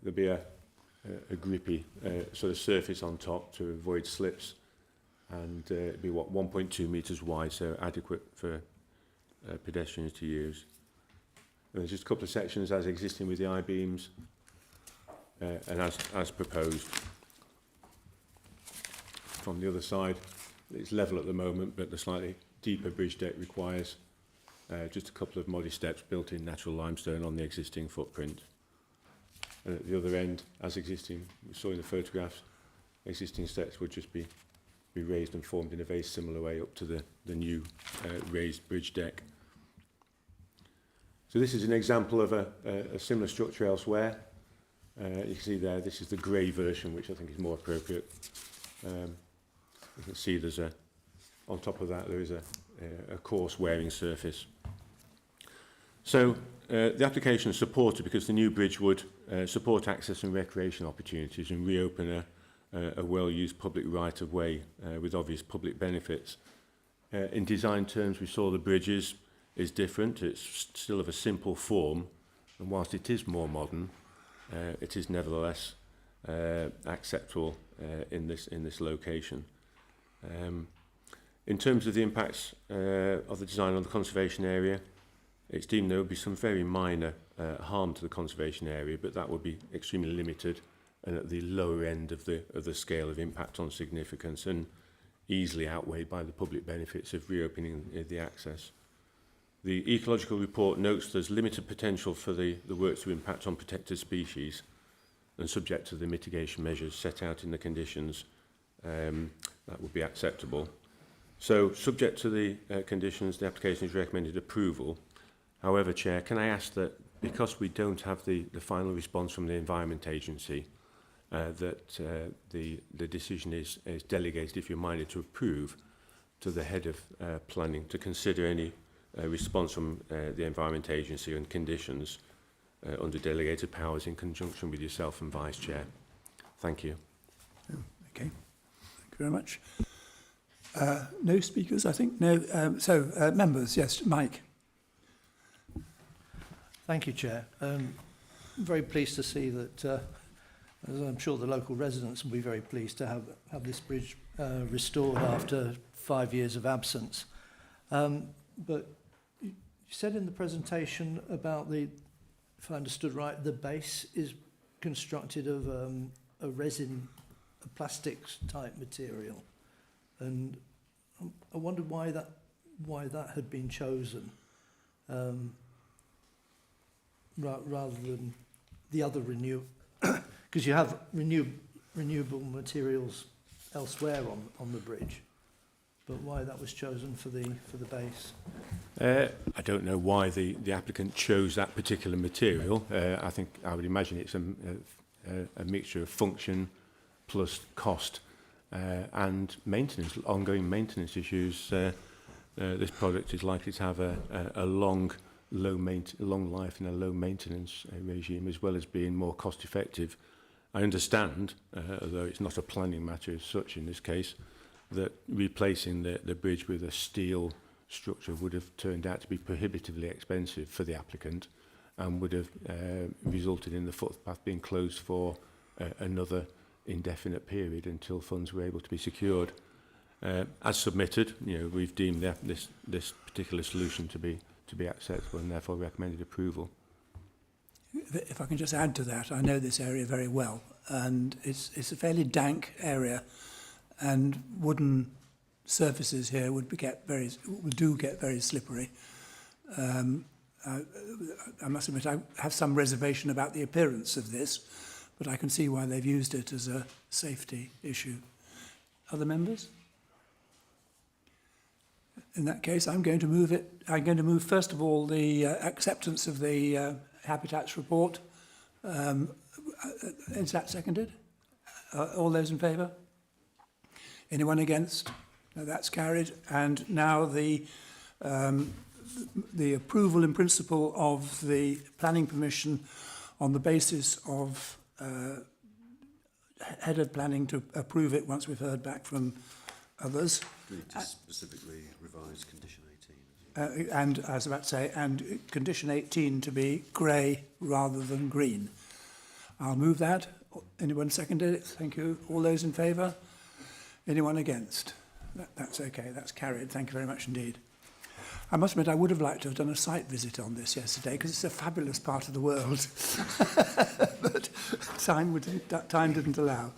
there'll be a grippy sort of surface on top to avoid slips, and it'll be 1.2 metres wide, so adequate for pedestrians to use. And there's just a couple of sections as existing with the I-beams, and as proposed. From the other side, it's level at the moment, but the slightly deeper bridge deck requires just a couple of modest steps built in natural limestone on the existing footprint. And at the other end, as existing, we saw in the photographs, existing steps would just be raised and formed in a very similar way up to the new raised bridge deck. So this is an example of a similar structure elsewhere. You can see there, this is the grey version, which I think is more appropriate. You can see there's on top of that there is a coarse wearing surface. So the application is supported because the new bridge would support access and recreation opportunities and reopen a well-used public right-of-way with obvious public benefits. In design terms, we saw the bridges is different. It's still of a simple form, and whilst it is more modern, it is nevertheless acceptable in this location. In terms of the impacts of the design on the conservation area, it's deemed there would be some very minor harm to the conservation area, but that would be extremely limited and at the lower end of the scale of impact on significance, and easily outweighed by the public benefits of reopening the access. The ecological report notes there's limited potential for the works to impact on protected species, and subject to the mitigation measures set out in the conditions, that would be acceptable. So, subject to the conditions, the application is recommended approval. However, Chair, can I ask that, because we don't have the final response from the Environment Agency, that the decision is delegated, if you're minded to approve, to the head of planning to consider any response from the Environment Agency and conditions under delegated powers in conjunction with yourself and Vice Chair. Thank you. Okay, thank you very much. No speakers, I think? No. Members, yes, Mike. Thank you, Chair. Very pleased to see that, as I'm sure the local residents will be very pleased to have this bridge restored after 5 years of absence. But you said in the presentation about if I understood right, the base is constructed of a resin, a plastics type material, and I wondered why that had been chosen, rather than the other because you have renewable materials elsewhere on the bridge, but why that was chosen for the base? I don't know why the applicant chose that particular material. I would imagine it's a mixture of function plus cost and maintenance, ongoing maintenance issues. This product is likely to have a long life and a low maintenance regime, as well as being more cost effective. I understand, although it's not a planning matter as such in this case, that replacing the bridge with a steel structure would have turned out to be prohibitively expensive for the applicant, and would have resulted in the footpath being closed for another indefinite period until funds were able to be secured. As submitted, we've deemed this particular solution to be acceptable and therefore recommended approval. If I can just add to that, I know this area very well, and it's a fairly dank area, and wooden surfaces here would get very slippery. I must admit I have some reservation about the appearance of this, but I can see why they've used it as a safety issue. Other members? In that case, I'm going to move it. I'm going to move first of all the acceptance of the Habitats report. Is that seconded? All those in favour? Anyone against? No, that's carried. And now the approval in principle of the planning permission on the basis of head of planning to approve it once we've heard back from others. To specifically revise condition 18. And I was about to say, and condition 18 to be grey rather than green. I'll move that. Anyone seconded it? Thank you. All those in favour? Anyone against? That's okay. That's carried. Thank you very much indeed. I must admit, I would have liked to have done a site visit on this yesterday because it's a fabulous part of the world, but time didn't allow.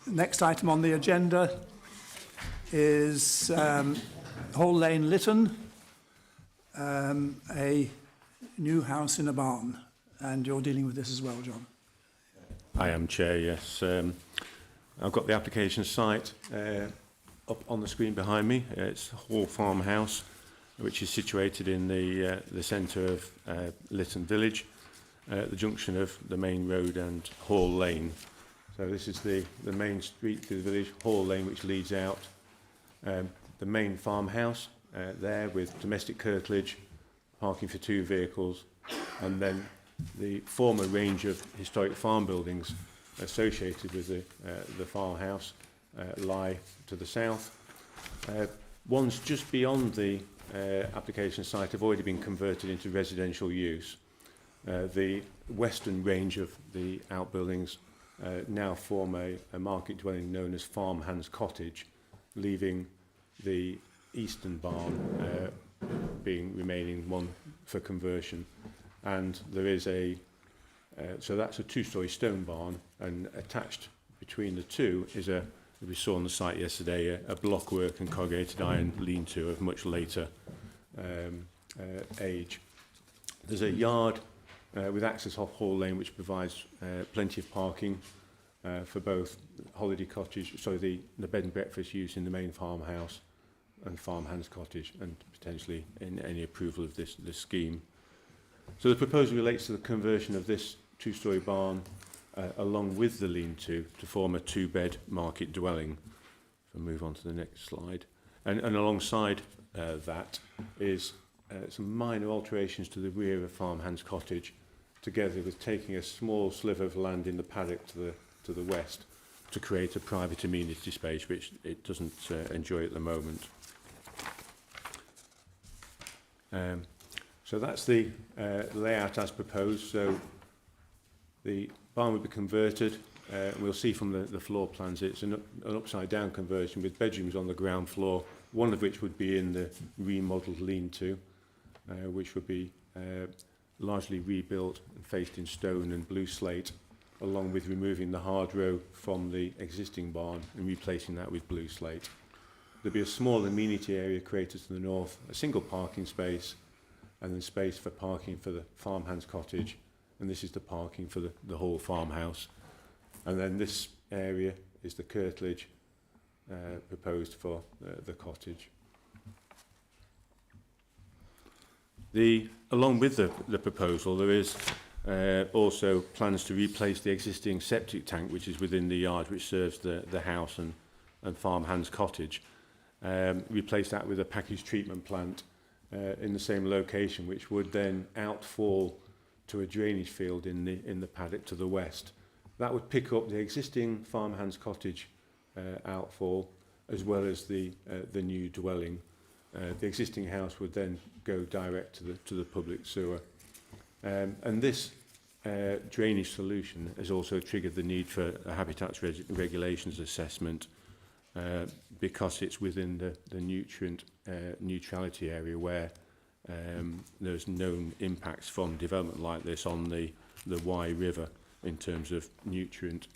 Next item on the agenda is Hall Lane, Lytton, a new house in a barn, and you're dealing with this as well, John. I am, Chair, yes. I've got the application site up on the screen behind me. It's Hall Farmhouse, which is situated in the centre of Lytton Village, the junction of the main road and Hall Lane. So this is the main street through the village, Hall Lane, which leads out. The main farmhouse there with domestic curtilage, parking for 2 vehicles, and then the former range of historic farm buildings associated with the farmhouse lie to the south. Ones just beyond the application site have already been converted into residential use. The western range of the outbuildings now form a market dwelling known as Farmhands Cottage, leaving the eastern barn being remaining one for conversion. And there is so that's a two-storey stone barn, and attached between the two is as we saw on the site yesterday, a blockwork and corrugated iron lean-to of much later age. There's a yard with access off Hall Lane, which provides plenty of parking for both holiday cottage, the bed and breakfast use in the main farmhouse and Farmhands Cottage, and potentially in any approval of this scheme. So the proposal relates to the conversion of this two-storey barn along with the lean-to form a two-bed market dwelling. If I move on to the next slide. And alongside that is some minor alterations to the rear of Farmhands Cottage, together with taking a small sliver of land in the paddock to the west to create a private amenity space, which it doesn't enjoy at the moment. So that's the layout as proposed. So the barn will be converted. We'll see from the floor plans it's an upside-down conversion with bedrooms on the ground floor, one of which would be in the remodelled lean-to, which would be largely rebuilt and faced in stone and blue slate, along with removing the hard row from the existing barn and replacing that with blue slate. There'll be a small amenity area created to the north, a single parking space, and then space for parking for the Farmhands Cottage, and this is the parking for the whole farmhouse. And then this area is the curtilage proposed for the cottage. Along with the proposal, there is also plans to replace the existing septic tank, which is within the yard, which serves the house and Farmhands Cottage. Replace that with a packaged treatment plant in the same location, which would then outfall to a drainage field in the paddock to the west. That would pick up the existing Farmhands Cottage outfall, as well as the new dwelling. The existing house would then go direct to the public sewer. And this drainage solution has also triggered the need for a habitats regulations assessment, because it's within the nutrient neutrality area where there's known impacts from development like this on the Wye River in terms of nutrient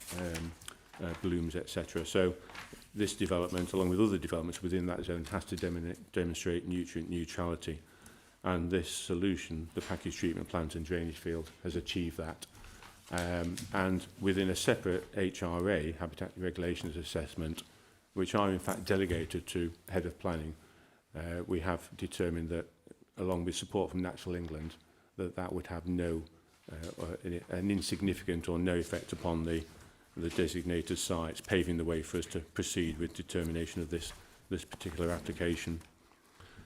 blooms, etc. So this development, along with other developments within that zone, has to demonstrate nutrient neutrality. And this solution, the package treatment plant and drainage field, has achieved that. And within a separate HRA, Habitat Regulations Assessment, which are in fact delegated to Head of Planning, we have determined that, along with support from Natural England, that would have no, an insignificant or no effect upon the designated sites, paving the way for us to proceed with determination of this particular application.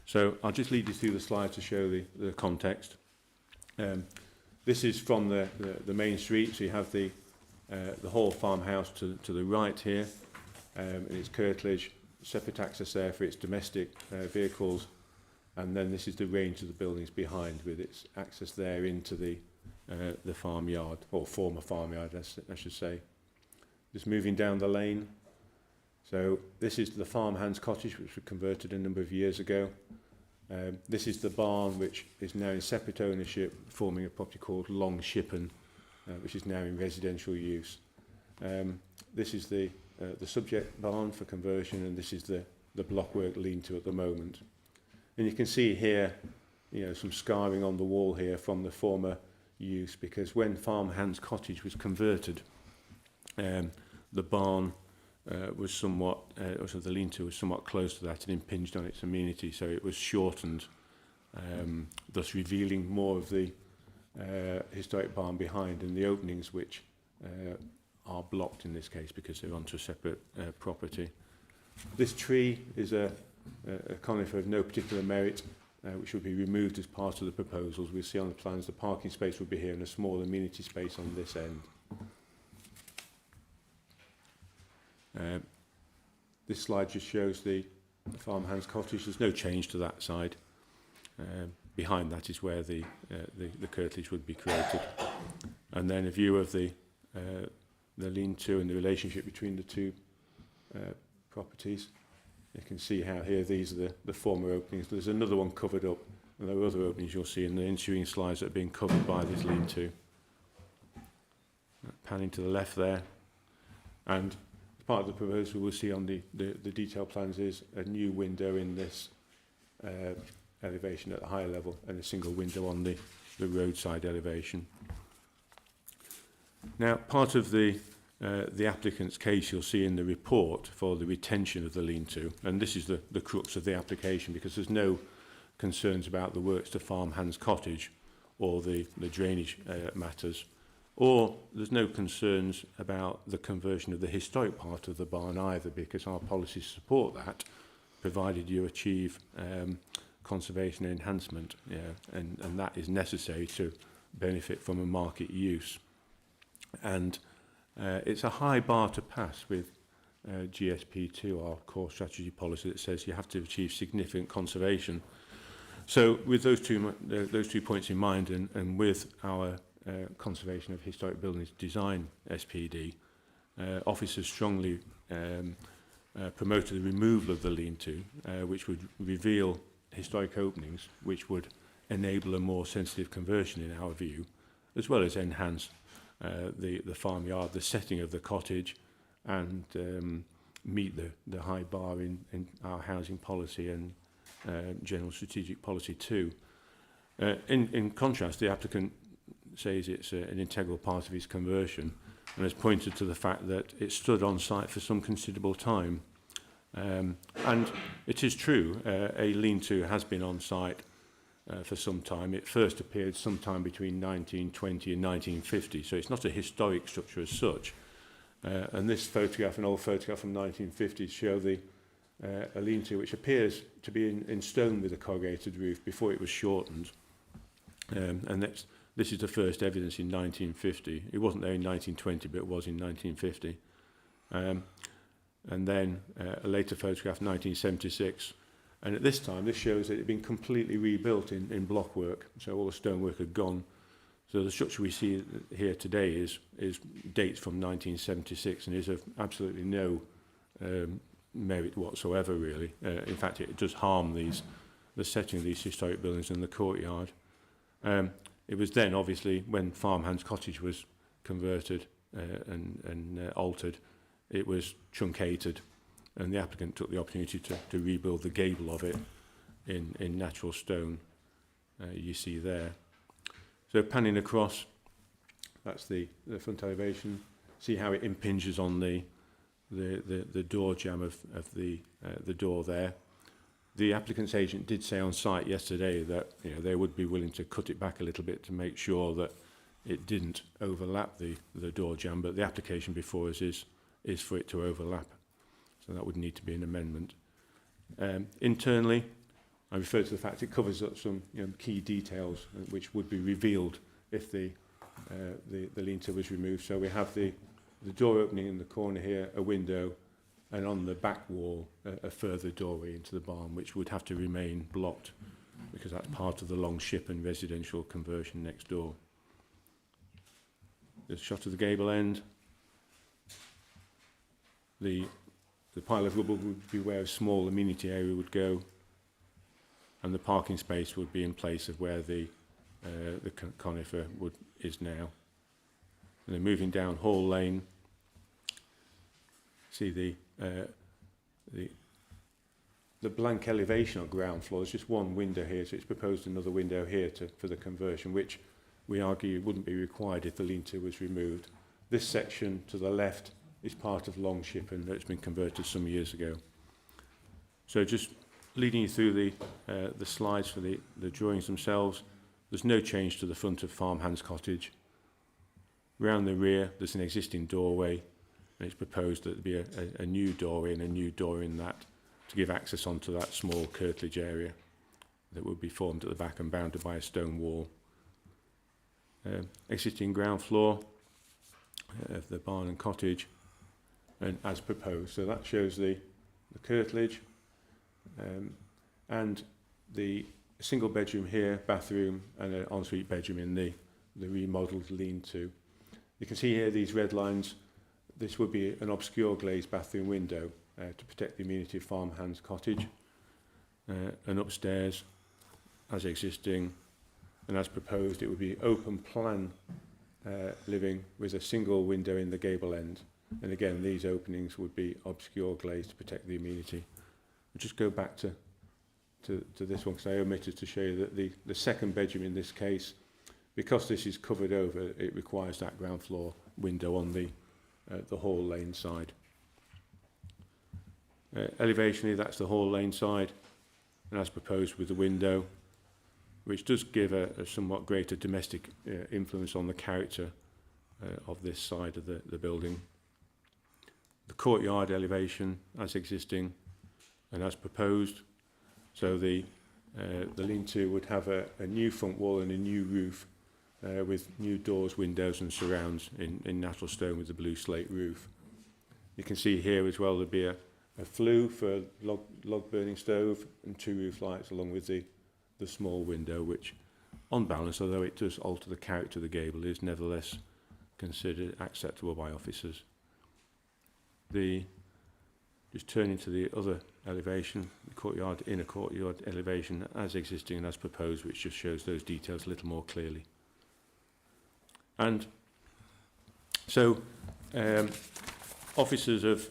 So I'll just lead you through the slide to show the context. This is from the main street, so you have the Hall farmhouse to the right here, and its curtilage, separate access there for its domestic vehicles, and then this is the range of the buildings behind, with its access there into the farmyard, or former farmyard, I should say. Just moving down the lane. So this is the Farmhands Cottage, which was converted a number of years ago. This is the barn, which is now in separate ownership, forming a property called Long Shippen, which is now in residential use. This is the subject barn for conversion, and this is the blockwork lean-to at the moment. And you can see here, some scarring on the wall here from the former use, because when Farmhands Cottage was converted, the barn was somewhat, also the lean-to was somewhat close to that and impinged on its amenity, so it was shortened, thus revealing more of the historic barn behind, and the openings which are blocked in this case because they're onto a separate property. This tree is a conifer of no particular merit. which would be removed as part of the proposals. We'll see on the plans the parking space would be here and a small amenity space on this end. This slide just shows the farmhands cottage. There's no change to that side. Behind that is where the curtilage would be created. And then a view of the lean-to and the relationship between the two properties. You can see how here these are the former openings. There's another one covered up, and there are other openings you'll see in the ensuing slides that are being covered by this lean-to. Panning to the left there. And as part of the proposal we'll see on the detailed plans is a new window in this elevation at the higher level and a single window on the roadside elevation. Now, part of the applicant's case you'll see in the report for the retention of the lean-to, and this is the crux of the application because there's no concerns about the works to farmhands cottage or the drainage matters, or there's no concerns about the conversion of the historic part of the barn either, because our policies support that, provided you achieve conservation enhancement, and that is necessary to benefit from a market use. And it's a high bar to pass with GSP2, our core strategy policy, that says you have to achieve significant conservation. So with those two points in mind, and with our Conservation of Historic Buildings Design SPD, officers strongly promoted the removal of the lean-to, which would reveal historic openings, which would enable a more sensitive conversion in our view, as well as enhance the farmyard, the setting of the cottage, and meet the high bar in our housing policy and general strategic policy too. In contrast, the applicant says it's an integral part of his conversion and has pointed to the fact that it stood on site for some considerable time. And it is true, a lean-to has been on site for some time. It first appeared sometime between 1920 and 1950, so it's not a historic structure as such. And this photograph, an old photograph from 1950, show a lean-to which appears to be in stone with a corrugated roof before it was shortened. And this is the first evidence in 1950. It wasn't there in 1920, but it was in 1950. And then a later photograph, 1976. And at this time, this shows that it had been completely rebuilt in block work. So all the stonework had gone. So the structure we see here today is dates from 1976 and is of absolutely no merit whatsoever, really. In fact, it does harm the setting of these historic buildings in the courtyard. It was then, obviously, when Farmhands Cottage was converted and altered, it was truncated, and the applicant took the opportunity to rebuild the gable of it in natural stone, you see there. So panning across, that's the front elevation. See how it impinges on the door jamb of the door there. The applicant's agent did say on site yesterday that they would be willing to cut it back a little bit to make sure that it didn't overlap the door jamb, but the application before us is for it to overlap. So that would need to be an amendment. Internally, I refer to the fact it covers up some key details which would be revealed if the lean-to was removed. So we have the door opening in the corner here, a window, and on the back wall a further doorway into the barn, which would have to remain blocked because that's part of the long ship and residential conversion next door. There's a shot of the gable end. The pile of rubble would be where a small amenity area would go, and the parking space would be in place of where the conifer is now. And then moving down Hall Lane, see the blank elevation on ground floor. There's just one window here, so it's proposed another window here for the conversion, which we argue wouldn't be required if the lean-to was removed. This section to the left is part of Longship, and it's been converted some years ago. So just leading you through the slides for the drawings themselves, there's no change to the front of Farmhands Cottage. Round the rear, there's an existing doorway, and it's proposed that there be a new doorway and a new door in that to give access onto that small curtilage area. that would be formed at the back and bounded by a stone wall. Existing ground floor of the barn and cottage, and as proposed. So that shows the curtilage and the single bedroom here, bathroom, and an ensuite bedroom in the remodelled lean-to. You can see here these red lines. This would be an obscure glazed bathroom window to protect the amenity of farmhand's cottage. And upstairs, as existing and as proposed, it would be open plan living with a single window in the gable end. And again, these openings would be obscure glazed to protect the amenity. I'll just go back to this one because I omitted to show you that the second bedroom in this case, because this is covered over, it requires that ground floor window on the Hall Lane side. Elevationally, that's the Hall Lane side, and as proposed with the window, which does give a somewhat greater domestic influence on the character of this side of the building. The courtyard elevation as existing and as proposed. So the lean-to would have a new front wall and a new roof with new doors, windows and surrounds in natural stone with the blue slate roof. You can see here as well there'd be a flue for log burning stove and 2 roof lights along with the small window, which on balance, although it does alter the character of the gable, is nevertheless considered acceptable by officers. Just turning to the other elevation, the courtyard, inner courtyard elevation as existing and as proposed, which just shows those details a little more clearly. And so officers have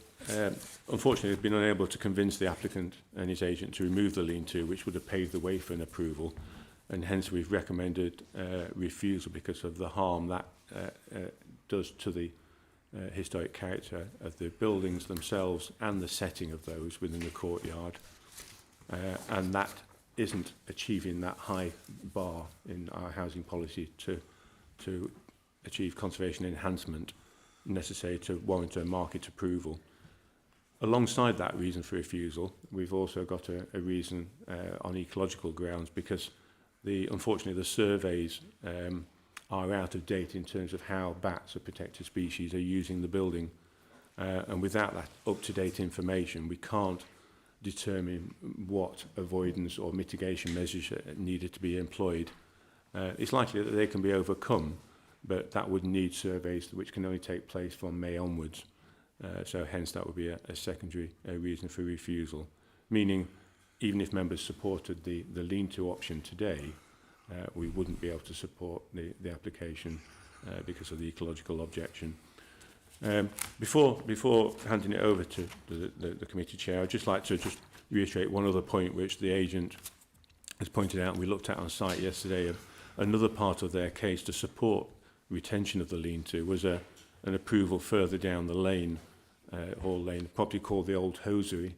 unfortunately been unable to convince the applicant and his agent to remove the lean-to, which would have paved the way for an approval, and hence we've recommended refusal because of the harm that does to the historic character of the buildings themselves and the setting of those within the courtyard, and that isn't achieving that high bar in our housing policy to achieve conservation enhancement necessary to warrant a market approval. Alongside that reason for refusal, we've also got a reason on ecological grounds because unfortunately the surveys are out of date in terms of how bats, a protected species, are using the building. And without that up-to-date information, we can't determine what avoidance or mitigation measures needed to be employed. It's likely that they can be overcome, but that would need surveys which can only take place from May onwards. So hence that would be a secondary reason for refusal, meaning even if members supported the lean-to option today, we wouldn't be able to support the application because of the ecological objection. Before handing it over to the committee chair, I'd just like to just reiterate one other point which the agent has pointed out and we looked at on site yesterday. Another part of their case to support retention of the lean-to was an approval further down the lane, Hall Lane, a property called the Old Hosiery,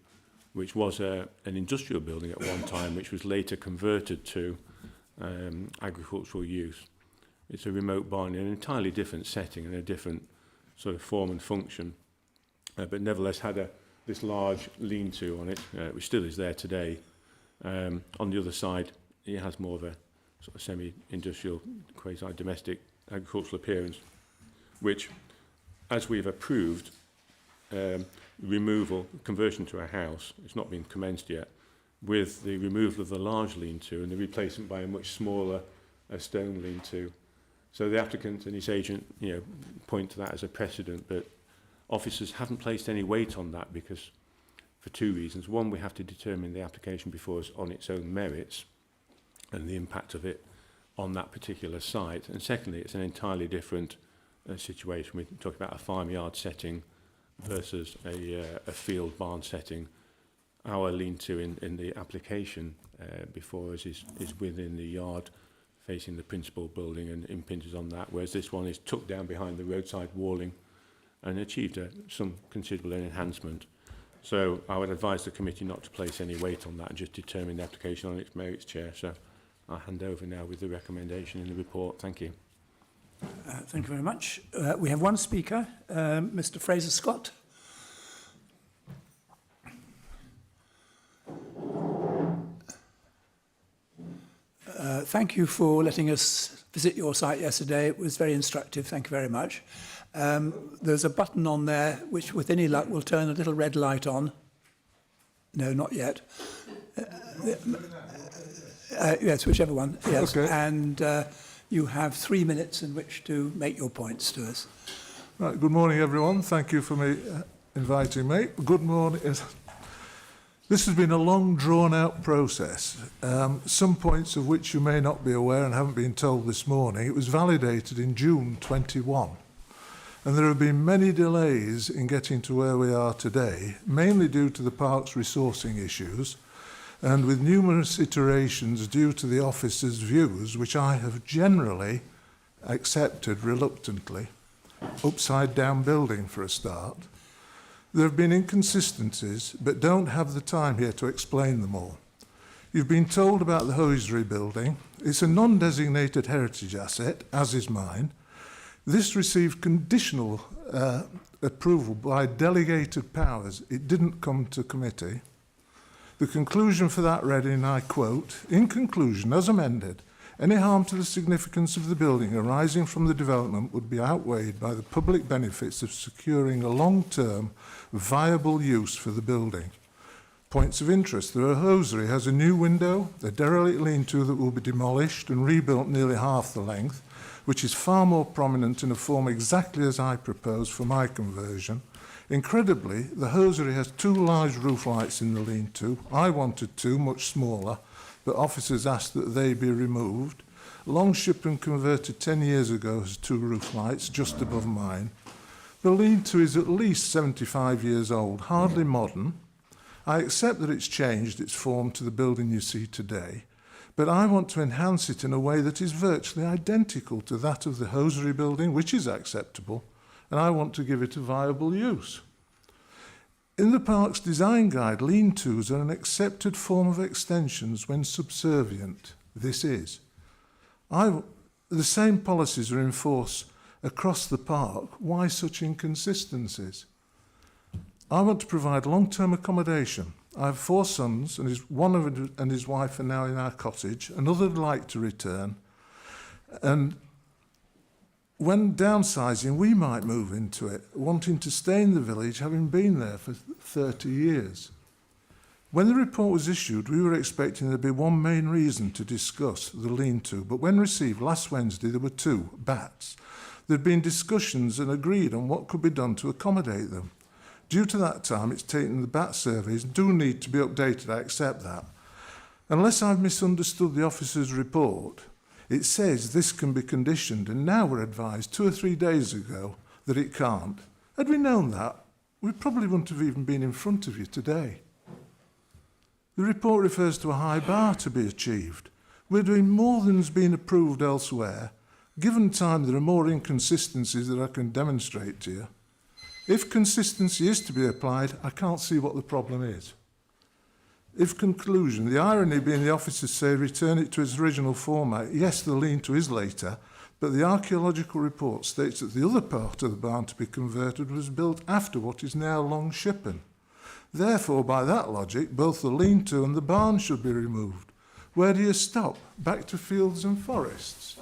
which was an industrial building at one time, which was later converted to agricultural use. It's a remote barn in an entirely different setting and a different sort of form and function, but nevertheless had this large lean-to on it, which still is there today. On the other side, it has more of a sort of semi-industrial, quasi-domestic agricultural appearance, which, as we've approved, conversion to a house, it's not been commenced yet, with the removal of the large lean-to and the replacement by a much smaller stone lean-to. So the applicant and his agent, point to that as a precedent, but officers haven't placed any weight on that because, for 2 reasons. One, we have to determine the application before us on its own merits and the impact of it on that particular site. And secondly, it's an entirely different situation. We're talking about a farmyard setting versus a field barn setting. Our lean-to in the application before us is within the yard facing the principal building and impinges on that, whereas this one is tucked down behind the roadside walling and achieved some considerable enhancement. So I would advise the committee not to place any weight on that and just determine the application on its merits, Chair. So I'll hand over now with the recommendation in the report. Thank you. Thank you very much. We have one speaker, Mr. Fraser Scott. thank you for letting us visit your site yesterday. It was very instructive. Thank you very much. There's a button on there which, with any luck, will turn a little red light on. No, not yet. Yes, whichever one. Yes. Okay. And you have 3 minutes in which to make your points to us. Right, good morning, everyone. Thank you for inviting me. Good morning. This has been a long, drawn-out process, some points of which you may not be aware and haven't been told this morning. It was validated in June 21, and there have been many delays in getting to where we are today, mainly due to the park's resourcing issues, and with numerous iterations due to the officers' views, which I have generally accepted reluctantly. Upside-down building for a start. There have been inconsistencies, but don't have the time here to explain them all. You've been told about the hosiery building. It's a non-designated heritage asset, as is mine. This received conditional approval by delegated powers. It didn't come to committee. The conclusion for that read in, I quote, "In conclusion, as amended, any harm to the significance of the building arising from the development would be outweighed by the public benefits of securing a long-term, viable use for the building. Points of interest. The hosiery has a new window, a derelict lean-to that will be demolished and rebuilt nearly half the length, which is far more prominent in a form exactly as I propose for my conversion. Incredibly, the hosiery has 2 large roof lights in the lean-to. I wanted 2, much smaller, but officers asked that they be removed. Longshipton converted 10 years ago has 2 roof lights just above mine. The lean-to is at least 75 years old, hardly modern. I accept that it's changed its form to the building you see today, but I want to enhance it in a way that is virtually identical to that of the hosiery building, which is acceptable, and I want to give it a viable use. In the park's design guide, lean-tos are an accepted form of extensions when subservient. This is. The same policies are in force across the park. Why such inconsistencies? I want to provide long-term accommodation. I have 4 sons, and one of them and his wife are now in our cottage. Another would like to return. And when downsizing, we might move into it, wanting to stay in the village, having been there for 30 years. When the report was issued, we were expecting there'd be one main reason to discuss the lean-to, but when received last Wednesday, there were 2 bats. There'd been discussions and agreed on what could be done to accommodate them. Due to that time, it's taken the bat surveys do need to be updated, I accept that. Unless I've misunderstood the officer's report, it says this can be conditioned, and now we're advised 2 or 3 days ago that it can't. Had we known that, we probably wouldn't have even been in front of you today. The report refers to a high bar to be achieved. We're doing more than's been approved elsewhere. Given time, there are more inconsistencies that I can demonstrate to you. If consistency is to be applied, I can't see what the problem is. If conclusion, the irony being the officers say return it to its original format. Yes, the lean-to is later, but the archaeological report states that the other part of the barn to be converted was built after what is now Longshipton. Therefore, by that logic, both the lean-to and the barn should be removed. Where do you stop? Back to fields and forests.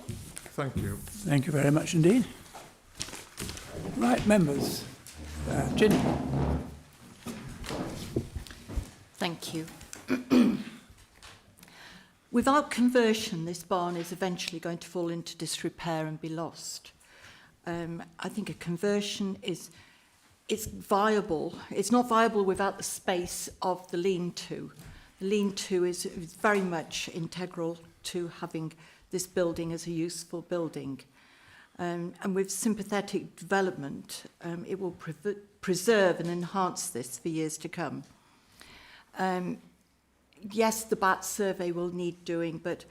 Thank you. Thank you very much indeed. Right, members. Ginny. Thank you. Without conversion, this barn is eventually going to fall into disrepair and be lost. I think a conversion it's viable. It's not viable without the space of the lean-to. The lean-to is very much integral to having this building as a useful building. And with sympathetic development, it will preserve and enhance this for years to come. Yes, the bat survey will need doing, but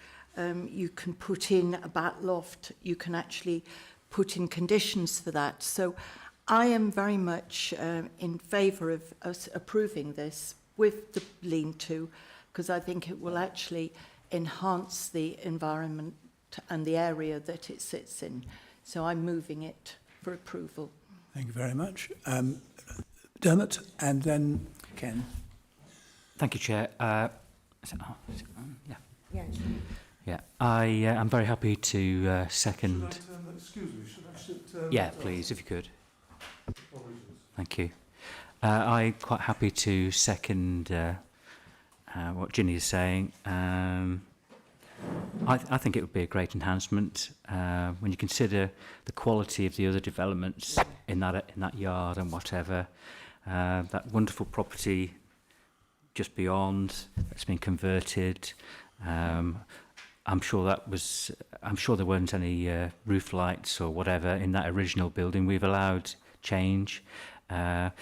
you can put in a bat loft. You can actually put in conditions for that. So I am very much in favour of us approving this with the lean-to, because I think it will actually enhance the environment and the area that it sits in. So I'm moving it for approval. Thank you very much. Dermot and then Ken. Thank you, Chair. Yeah. Yes. Yeah, I'm very happy to second. Excuse me, should I sit? Yeah, please, if you could. Thank you. I'm quite happy to second what Ginny is saying. I think it would be a great enhancement when you consider the quality of the other developments in that yard and whatever. That wonderful property just beyond that's been converted. I'm sure there weren't any roof lights or whatever in that original building. We've allowed change. That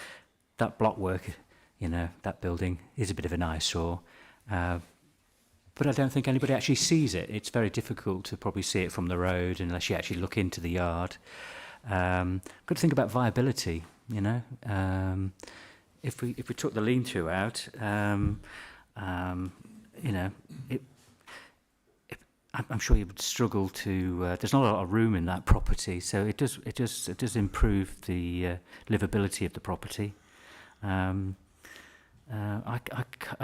block work, that building is a bit of an eyesore. But I don't think anybody actually sees it. It's very difficult to probably see it from the road unless you actually look into the yard. Got to think about viability, If we took the lean-to out, I'm sure you would struggle to. There's not a lot of room in that property, so it does improve the livability of the property. I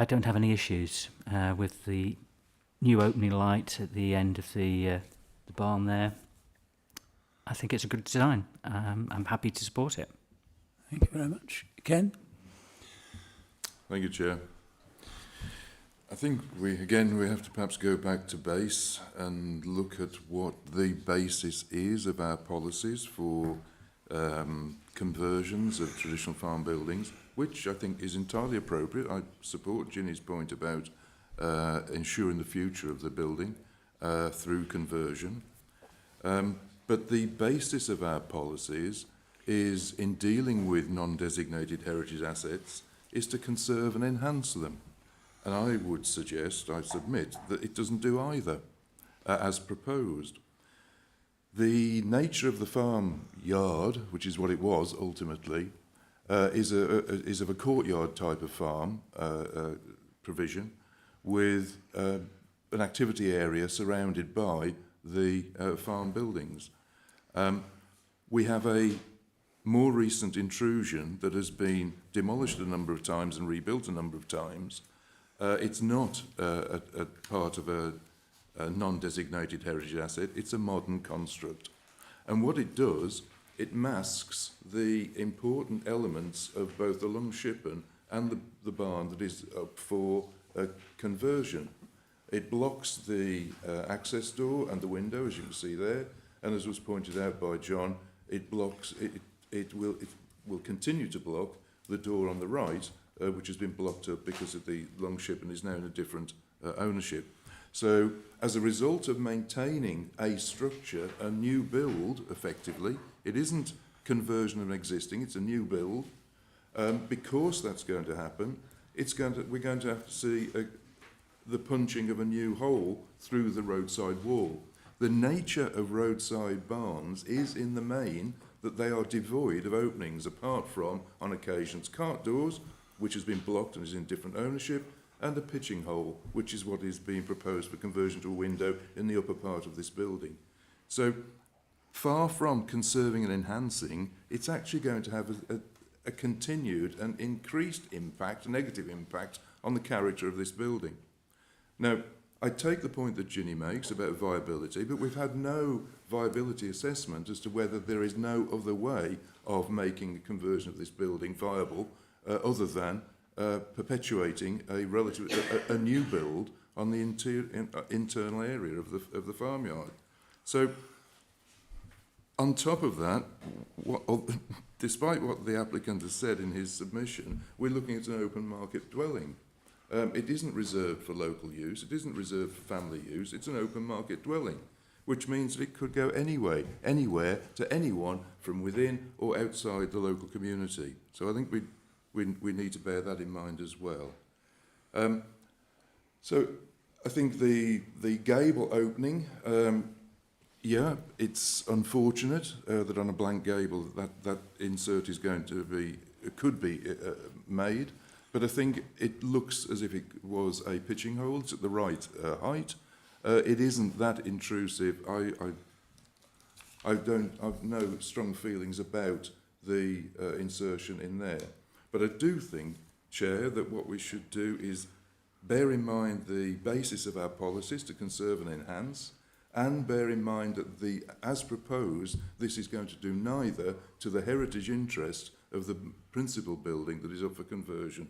don't have any issues with the new opening light at the end of the barn there. I think it's a good design. I'm happy to support it. Thank you very much. Ken? Thank you, Chair. I think we have to perhaps go back to base and look at what the basis is of our policies for conversions of traditional farm buildings, which I think is entirely appropriate. I support Ginny's point about ensuring the future of the building through conversion. But the basis of our policies is, in dealing with non-designated heritage assets, is to conserve and enhance them. And I would suggest, I submit, that it doesn't do either, as proposed. The nature of the farm yard, which is what it was ultimately, is of a courtyard type of farm provision, with an activity area surrounded by the farm buildings. We have a more recent intrusion that has been demolished a number of times and rebuilt a number of times. It's not a part of a non-designated heritage asset. It's a modern construct. And what it does, it masks the important elements of both the Longshippen and the barn that is up for conversion. It blocks the access door and the window, as you can see there, and as was pointed out by John, it will continue to block the door on the right, which has been blocked up because of the Longship and is now in a different ownership. So as a result of maintaining a structure, a new build, effectively, it isn't conversion of an existing, it's a new build. Because that's going to happen, we're going to have to see the punching of a new hole through the roadside wall. The nature of roadside barns is, in the main, that they are devoid of openings, apart from, on occasions, cart doors, which has been blocked and is in different ownership, and a pitching hole, which is what is being proposed for conversion to a window in the upper part of this building. So, far from conserving and enhancing, it's actually going to have a continued and increased impact, a negative impact, on the character of this building. Now, I take the point that Ginny makes about viability, but we've had no viability assessment as to whether there is no other way of making the conversion of this building viable other than perpetuating a new build on the internal area of the farmyard. So, on top of that, despite what the applicant has said in his submission, we're looking at an open market dwelling. It isn't reserved for local use, it isn't reserved for family use, it's an open market dwelling, which means that it could go anywhere to anyone from within or outside the local community. So I think we need to bear that in mind as well. So I think the gable opening, yeah, it's unfortunate that on a blank gable that insert is going to be, could be made, but I think it looks as if it was a pitching hole. It's at the right height. It isn't that intrusive. I've no strong feelings about the insertion in there. But I do think, Chair, that what we should do is bear in mind the basis of our policies to conserve and enhance, and bear in mind that as proposed, this is going to do neither to the heritage interest of the principal building that is up for conversion.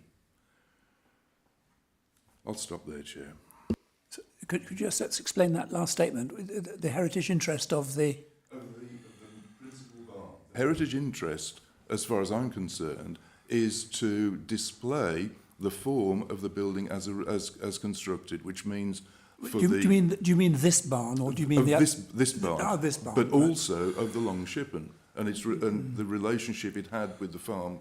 I'll stop there, Chair. So could you just let's explain that last statement, the heritage interest of the principal bar. Heritage interest, as far as I'm concerned, is to display the form of the building as constructed, which means for do you mean this barn, or do you mean this barn? Oh, this barn, but right. also of the Long Shippen and and the relationship it had with the farm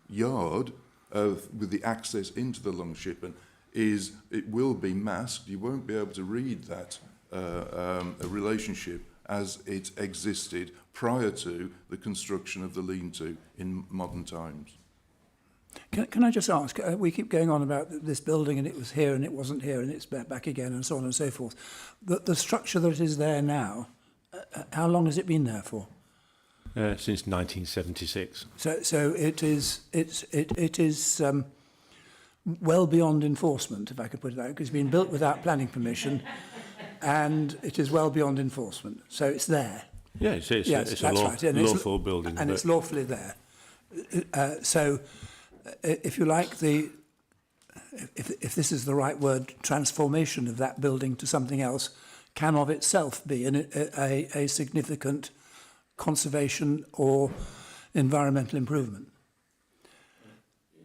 yard, with the access into the Long Shippen, it will be masked. You won't be able to read that a relationship as it existed prior to the construction of the lean-to in modern times. Can I just ask, we keep going on about this building and it was here and it wasn't here and it's back again and so on and so forth. The structure that is there now, how long has it been there for? Since 1976. So it is well beyond enforcement, if I could put it that way, because it's been built without planning permission and it is well beyond enforcement. So it's there. Yeah, it's yes, a right. lawful building. And it's lawfully there. So if you like, if this is the right word, transformation of that building to something else can of itself be a significant conservation or environmental improvement.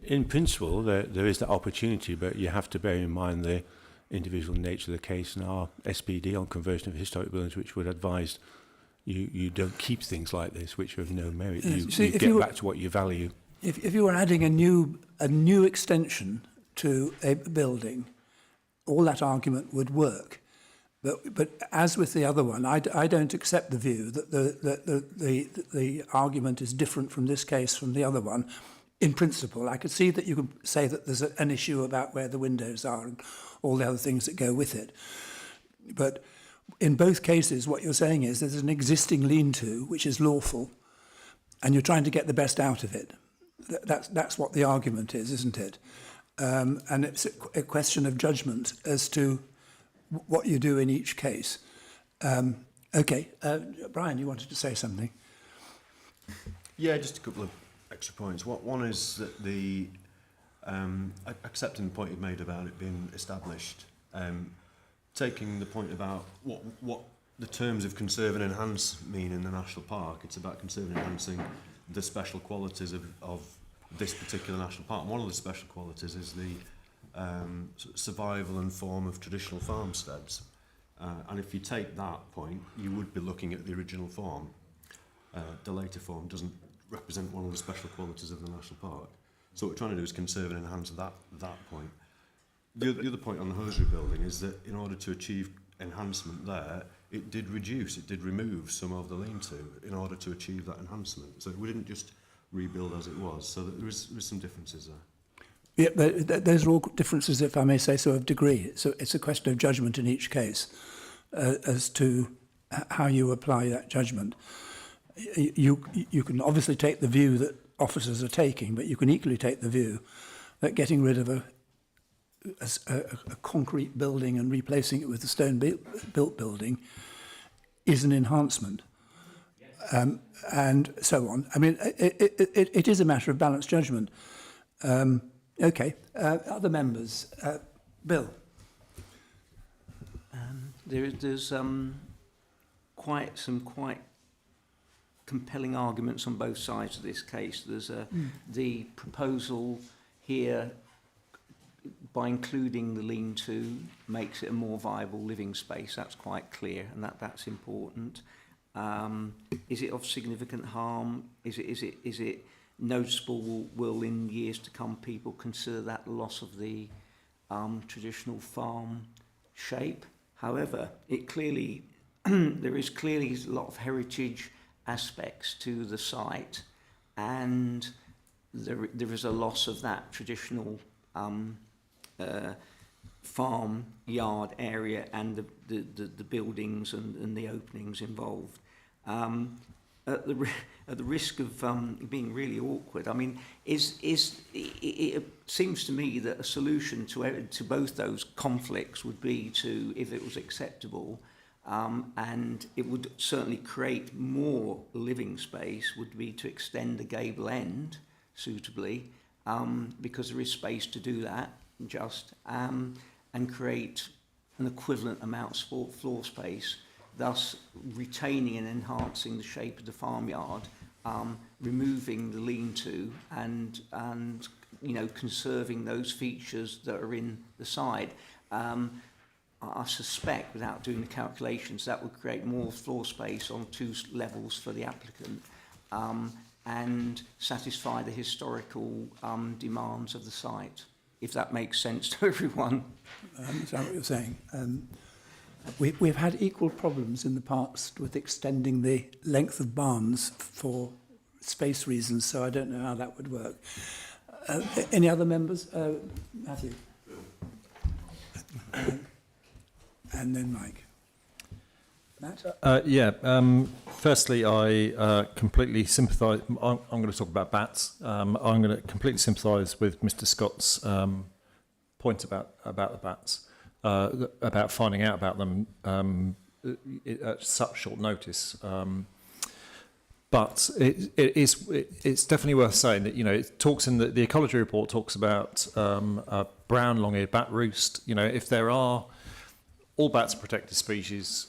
In principle, there is that opportunity, but you have to bear in mind the individual nature of the case and our SPD on conversion of historic buildings, which would advise you don't keep things like this, which are of no merit. You get back to what you value. If you were adding a new extension to a building, all that argument would work. But as with the other one, I don't accept the view that the argument is different from this case from the other one. In principle, I could see that you could say that there's an issue about where the windows are and all the other things that go with it. But in both cases, what you're saying is there's an existing lean-to which is lawful, and you're trying to get the best out of it. That's what the argument is, isn't it? And it's a question of judgment as to what you do in each case. Okay, Brian, you wanted to say something? Yeah, just a couple of extra points. One is that the accepting the point you've made about it being established, taking the point about what the terms of conserve and enhance mean in the national park. It's about conserving and enhancing the special qualities of this particular national park. And one of the special qualities is the survival and form of traditional farmsteads. And if you take that point, you would be looking at the original form. The later form doesn't represent one of the special qualities of the national park. So what we're trying to do is conserve and enhance that point. The other point on the hosiery building is that in order to achieve enhancement there, it did remove some of the lean-to in order to achieve that enhancement. So we didn't just rebuild as it was, so that there was some differences there. Yeah, but those are all differences, if I may say so, of degree. So it's a question of judgment in each case as to how you apply that judgment. You can obviously take the view that officers are taking, but you can equally take the view that getting rid of a concrete building and replacing it with a stone-built building is an enhancement, and so on. I mean, it is a matter of balanced judgment. Okay, other members, Bill. There's quite compelling arguments on both sides of this case. There's the proposal here, by including the lean-to, makes it a more viable living space. That's quite clear, and that's important. Is it of significant harm? Is it noticeable? Will in years to come people consider that loss of the traditional farm shape? However, it clearly there is clearly a lot of heritage aspects to the site, and there is a loss of that traditional farm yard area and the buildings and the openings involved. at the risk of being really awkward, I mean, it seems to me that a solution to both those conflicts would be to, if it was acceptable, and it would certainly create more living space, would be to extend the gable end suitably, because there is space to do that, and create an equivalent amount of floor space, thus retaining and enhancing the shape of the farmyard, removing the lean-to and conserving those features that are in the side. I suspect, without doing the calculations, that would create more floor space on 2 levels for the applicant, and satisfy the historical demands of the site, if that makes sense to everyone. Is that what you're saying? We've had equal problems in the past with extending the length of barns for space reasons, so I don't know how that would work. Any other members? Matthew? And then Mike. Matt? Firstly, I completely sympathise. I'm going to talk about bats. I'm going to completely sympathise with Mr. Scott's point about the bats, about finding out about them at such short notice. But it's definitely worth saying that, it talks in the ecology report talks about a brown long-eared bat roost. If there are, all bats are protected species.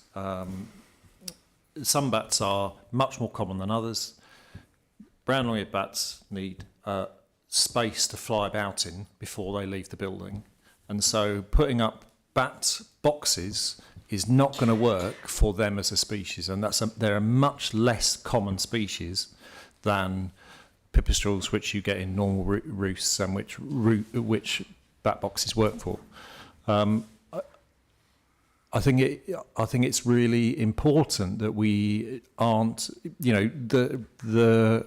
Some bats are much more common than others. Brown long-eared bats need space to fly about in before they leave the building. And so putting up bat boxes is not going to work for them as a species. And they're a much less common species than pipistrelles, which you get in normal roosts and which bat boxes work for. I think it's really important that we aren't, the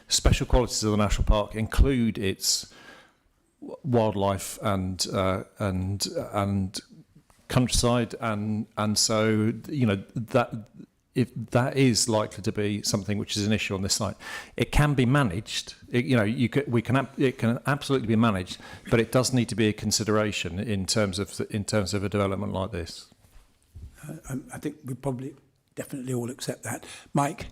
special qualities of the national park include its wildlife and countryside, and so that if that is likely to be something which is an issue on this site, it can be managed. It can absolutely be managed, but it does need to be a consideration in terms of a development like this. I think we probably definitely all accept that. Mike.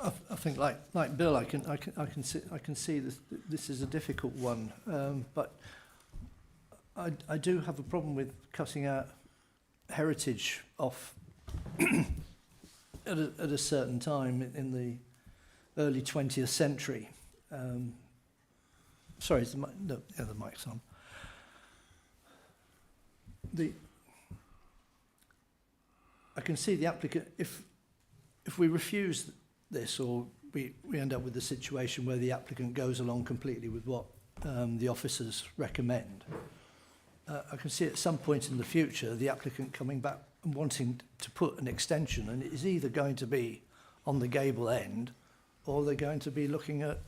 I think, like Bill, I can see this is a difficult one, but I do have a problem with cutting out heritage off at a certain time in the early 20th century. Sorry, is the mic, no, yeah, the mic's on. I can see the applicant, if we refuse this, or we end up with a situation where the applicant goes along completely with what the officers recommend, I can see at some point in the future the applicant coming back and wanting to put an extension, and it is either going to be on the gable end, or they're going to be looking at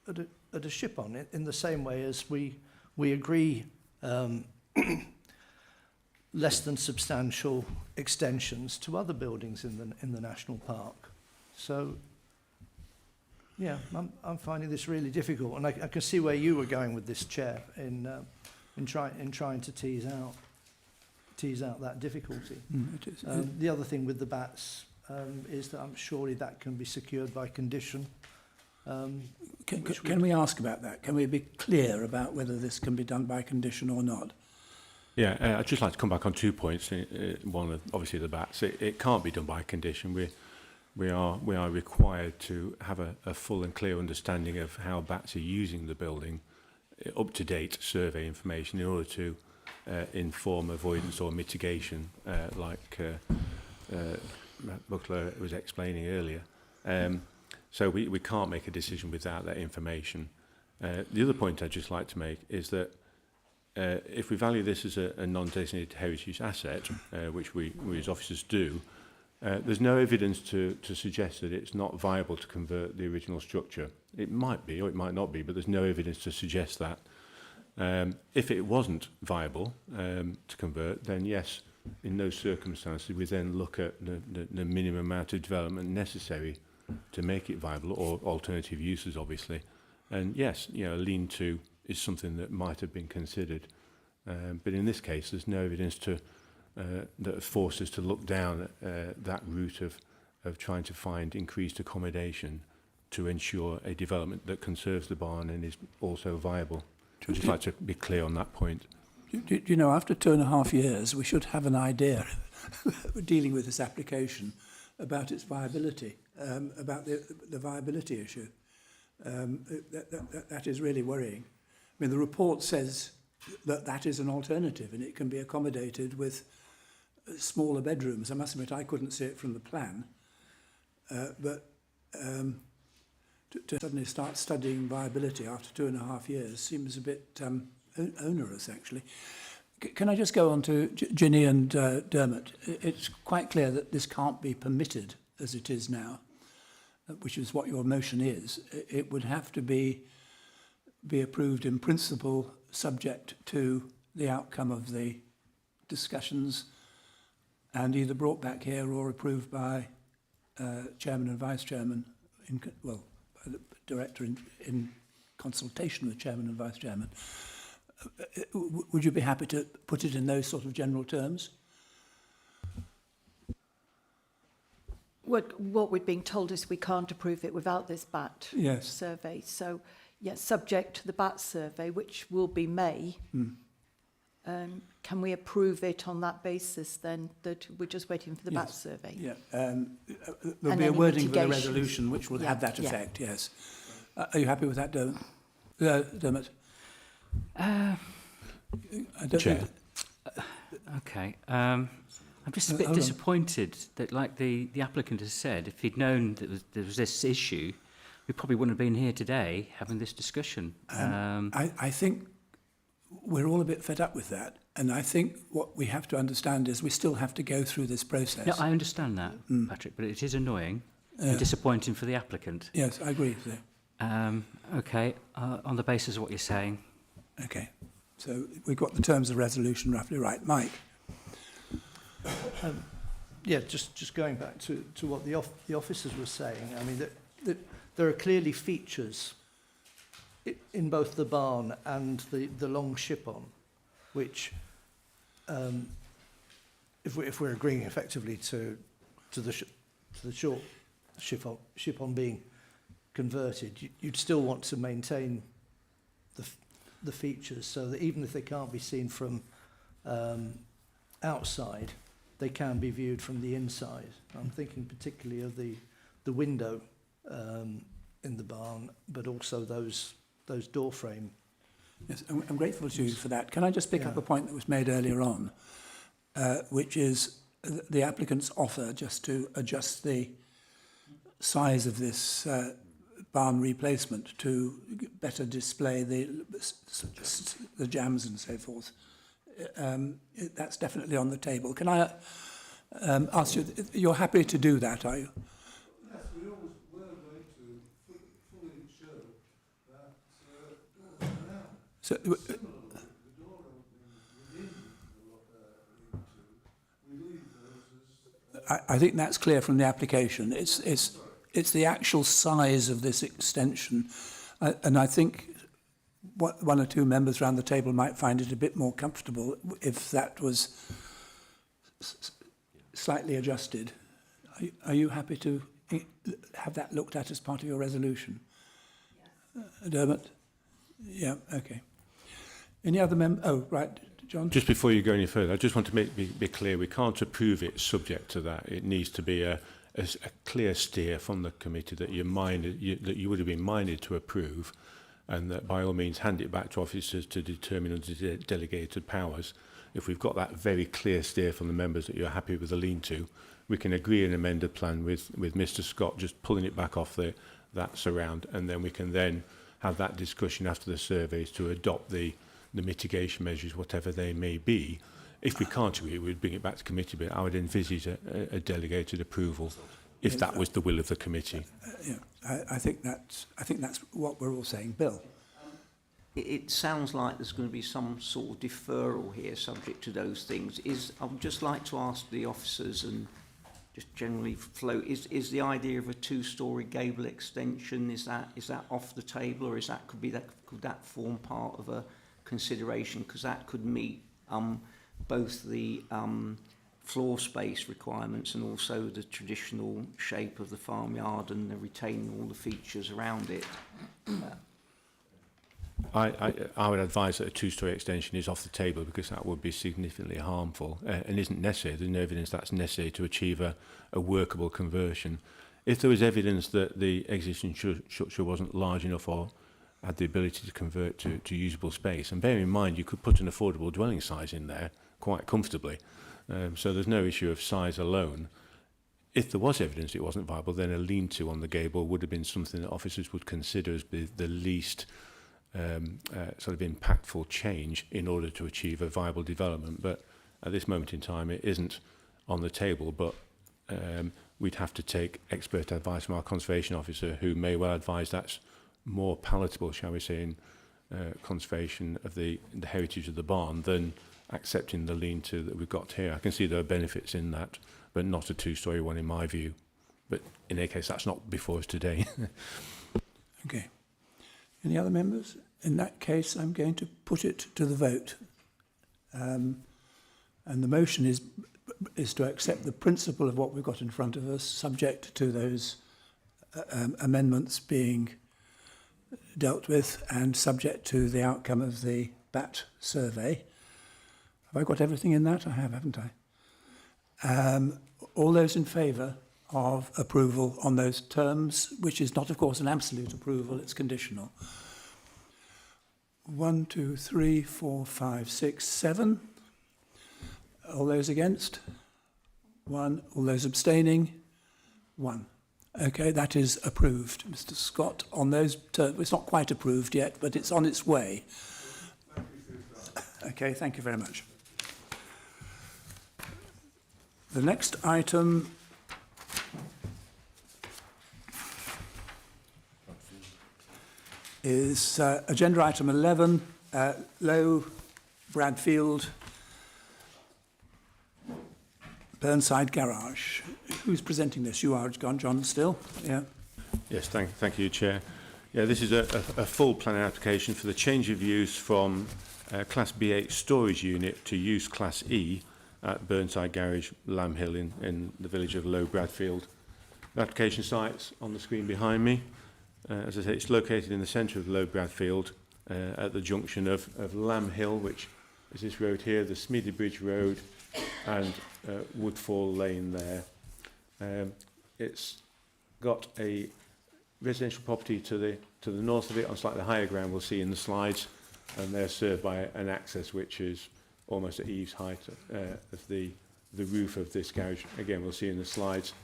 a ship on it, in the same way as we agree less than substantial extensions to other buildings in the national park. So, yeah, I'm finding this really difficult, and I can see where you were going with this, Chair, in trying to tease out that difficulty. It is. The other thing with the bats is that surely that can be secured by condition. Can we ask about that? Can we be clear about whether this can be done by condition or not? Yeah, I'd just like to come back on 2 points. One, obviously, the bats. It can't be done by condition. We are required to have a full and clear understanding of how bats are using the building, up-to-date survey information in order to inform avoidance or mitigation, like Matt Buckler was explaining earlier. So we can't make a decision without that information. The other point I'd just like to make is that if we value this as a non-designated heritage asset, which we as officers do, there's no evidence to suggest that it's not viable to convert the original structure. It might be or it might not be, but there's no evidence to suggest that. If it wasn't viable to convert, then yes, in those circumstances, we then look at the minimum amount of development necessary to make it viable, or alternative uses, obviously. And yes, you know, lean-to is something that might have been considered. But in this case, there's no evidence that forces us to look down that route of trying to find increased accommodation to ensure a development that conserves the barn and is also viable. I'd just like to be clear on that point. Do you know, after 2.5 years, we should have an idea, dealing with this application, about its viability, about the viability issue. That is really worrying. I mean, the report says that that is an alternative and it can be accommodated with smaller bedrooms. I must admit, I couldn't see it from the plan, but to suddenly start studying viability after 2.5 years seems a bit onerous, actually. Can I just go on to Ginny and Dermot? It's quite clear that this can't be permitted as it is now, which is what your motion is. It would have to be approved in principle, subject to the outcome of the discussions, and either brought back here or approved by chairman and vice chairman, by the director in consultation with chairman and vice chairman. Would you be happy to put it in those sort of general terms? What we're being told is we can't approve it without this BAT survey. So, yes, subject to the BAT survey, which will be May. Can we approve it on that basis then, that we're just waiting for the BAT survey? Yeah. There'll be a wording for the resolution which will have that effect, yes. Are you happy with that, Dermot? Chair. Okay. I'm just a bit disappointed that, like the applicant has said, if he'd known that there was this issue, we probably wouldn't have been here today having this discussion. I think we're all a bit fed up with that. And I think what we have to understand is we still have to go through this process. Yeah, I understand that, Patrick, but it is annoying and disappointing for the applicant. Yes, I agree with you. Okay, on the basis of what you're saying. Okay, so we've got the terms of resolution roughly right. Mike? Yeah, just going back to what the officers were saying. I mean, that there are clearly features in both the barn and the long ship-on, which, if we're agreeing effectively to the short ship-on being converted, you'd still want to maintain the features so that even if they can't be seen from outside, they can be viewed from the inside. I'm thinking particularly of the window in the barn, but also those door frame. Yes, I'm grateful to you for that. Can I just pick up a point that was made earlier on, which is the applicant's offer just to adjust the size of this barn replacement to better display the jams and so forth. That's definitely on the table. Can I ask you, you're happy to do that, are you? Yes, we always were going to fully show that now. So, similarly, the door openings within the we leave those as... I think that's clear from the application. It's the actual size of this extension, and I think one or two members around the table might find it a bit more comfortable if that was slightly adjusted. Are you happy to have that looked at as part of your resolution? Yes. Dermot? Yeah, okay. Any other members? Oh, right, John? Just before you go any further, I just want to be clear, we can't approve it subject to that. It needs to be a clear steer from the committee that that you would have been minded to approve, and that by all means hand it back to officers to determine under delegated powers. If we've got that very clear steer from the members that you're happy with the lean-to, we can agree an amended plan with Mr Scott just pulling it back off that surround, and then we can then have that discussion after the surveys to adopt the mitigation measures, whatever they may be. If we can't agree, we'd bring it back to committee, but I would envisage a delegated approval if that was the will of the committee. Yeah, I think that's what we're all saying. Bill? it sounds like there's going to be some sort of deferral here subject to those things. I would just like to ask the officers and just generally float, is the idea of a two-storey gable extension, is that off the table, or could that form part of a consideration? Because that could meet both the floor space requirements and also the traditional shape of the farmyard and the retaining all the features around it. I would advise that a two-storey extension is off the table because that would be significantly harmful and isn't necessary. There's no evidence that's necessary to achieve a workable conversion. If there was evidence that the existing structure wasn't large enough or had the ability to convert to usable space, and bear in mind you could put an affordable dwelling size in there quite comfortably, so there's no issue of size alone. If there was evidence it wasn't viable, then a lean-to on the gable would have been something that officers would consider as the least sort of impactful change in order to achieve a viable development. But at this moment in time it isn't on the table, but we'd have to take expert advice from our conservation officer, who may well advise that's more palatable, shall we say, in conservation of the heritage of the barn than accepting the lean-to that we've got here. I can see there are benefits in that, but not a two-storey one in my view. But in any case, that's not before us today. Okay. Any other members? In that case, I'm going to put it to the vote. And the motion is to accept the principle of what we've got in front of us, subject to those amendments being dealt with and subject to the outcome of the BAT survey. Have I got everything in that? I have, haven't I? All those in favour of approval on those terms, which is not, of course, an absolute approval, it's conditional. 1, 2, 3, 4, 5, 6, 7. All those against? 1. All those abstaining? 1. Okay, that is approved, Mr. Scott, on those terms. It's not quite approved yet, but it's on its way. Okay, thank you very much. The next item is agenda item 11, Low Bradfield Burnside Garage. Who's presenting this? You are, John, still? Yeah. Yes, thank you, Chair. Yeah, this is a full planning application for the change of use from Class B8 storage unit to use Class E at Burnside Garage, Lamb Hill in the village of Low Bradfield. The application site's on the screen behind me. As I say, it's located in the centre of Low Bradfield at the junction of Lamb Hill, which is this road here, the Smeedy Bridge Road, and Woodfall Lane there. It's got a residential property to the north of it on slightly higher ground we'll see in the slides, and they're served by an access which is almost at eaves height of the roof of this garage. Again, we'll see in the slides.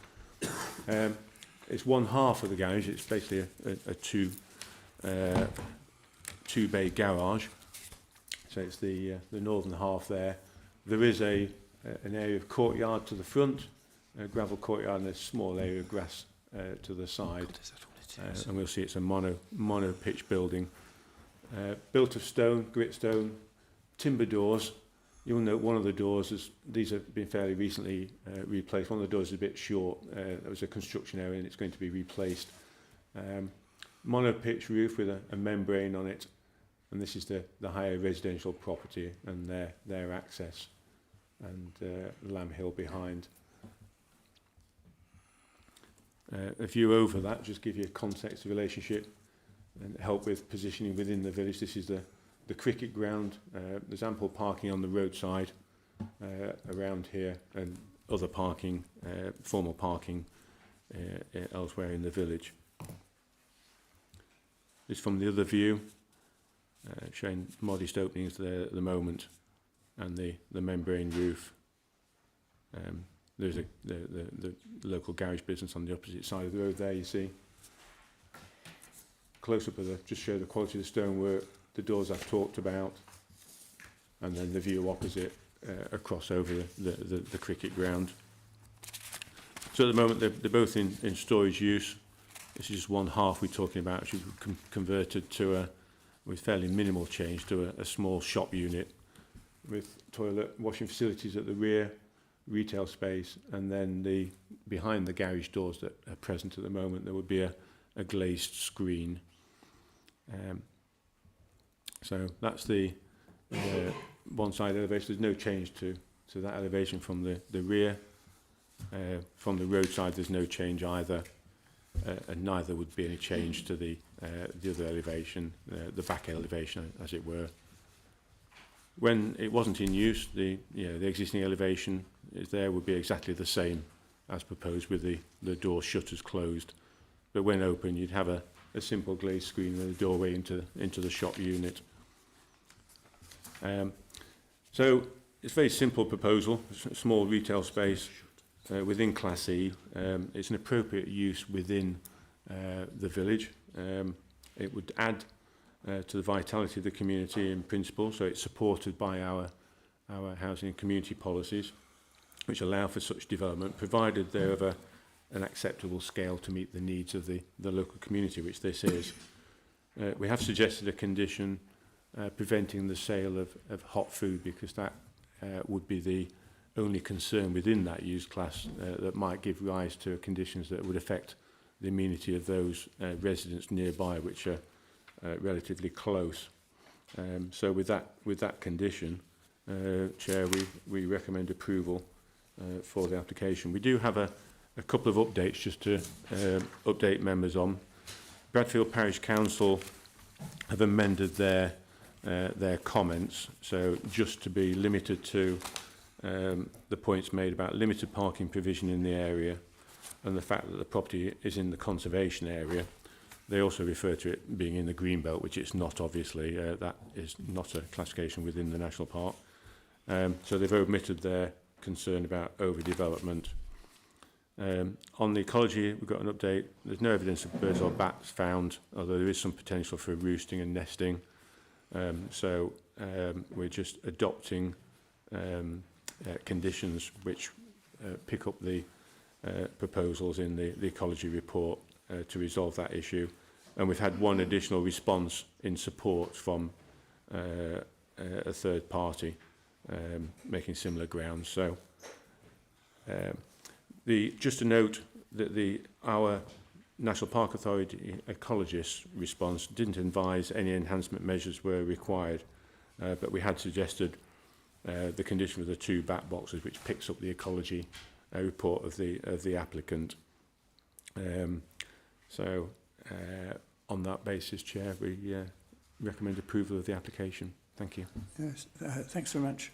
It's one half of the garage. It's basically a two bay garage. So it's the northern half there. There is an area of courtyard to the front, a gravel courtyard, and a small area of grass to the side. And we'll see it's a mono pitch building, built of stone, grit stone, timber doors. You'll note one of the doors, these have been fairly recently replaced. One of the doors is a bit short. There was a construction area and it's going to be replaced. Mono pitch roof with a membrane on it. And this is the higher residential property and their access. And Lamb Hill behind. A view over that, just give you a context of relationship and help with positioning within the village. This is the cricket ground. There's ample parking on the roadside around here, and other parking, formal parking elsewhere in the village. This from the other view, showing modest openings there at the moment, and the membrane roof. There's the local garage business on the opposite side of the road there, you see. Close up of just show the quality of the stonework, the doors I've talked about, and then the view opposite across over the cricket ground. So at the moment they're both in storage use. This is just one half we're talking about, which is converted to with fairly minimal change to a small shop unit with toilet, washing facilities at the rear, retail space, and then behind the garage doors that are present at the moment, there would be a glazed screen. So that's the one side elevation. There's no change to that elevation from the rear. From the roadside, there's no change either, and neither would be any change to the other elevation, the back elevation, as it were. When it wasn't in use, the existing elevation would be exactly the same as proposed, with the door shutters closed. But when open, you'd have a simple glazed screen with a doorway into the shop unit. So it's a very simple proposal, a small retail space within Class E. It's an appropriate use within the village. It would add to the vitality of the community in principle, so it's supported by our housing and community policies, which allow for such development, provided they're of an acceptable scale to meet the needs of the local community, which this is. We have suggested a condition preventing the sale of hot food, because that would be the only concern within that use class that might give rise to conditions that would affect the amenity of those residents nearby, which are relatively close. So with that condition, Chair, we recommend approval for the application. We do have a couple of updates just to update members on. Bradfield Parish Council have amended their comments, so just to be limited to the points made about limited parking provision in the area and the fact that the property is in the conservation area. They also refer to it being in the green belt, which it's not, obviously. That is not a classification within the national park. So they've omitted their concern about overdevelopment. On the ecology, we've got an update. There's no evidence of birds or bats found, although there is some potential for roosting and nesting. So we're just adopting conditions which pick up the proposals in the ecology report to resolve that issue. And we've had one additional response in support from a third party making similar grounds. So just to note that our National Park Authority ecologist response didn't advise any enhancement measures were required, but we had suggested the condition of the 2 bat boxes, which picks up the ecology report of the applicant. So on that basis, Chair, we recommend approval of the application. Thank you. Yes, thanks very much.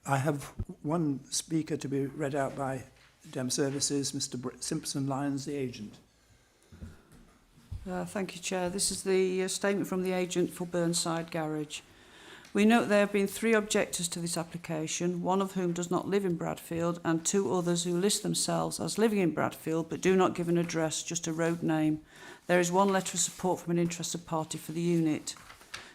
I have one speaker to be read out by Dem Services, Mr. Simpson Lyons, the agent. Thank you, Chair. This is the statement from the agent for Burnside Garage. We note there have been 3 objectors to this application, one of whom does not live in Bradfield, and 2 others who list themselves as living in Bradfield but do not give an address, just a road name. There is 1 letter of support from an interested party for the unit.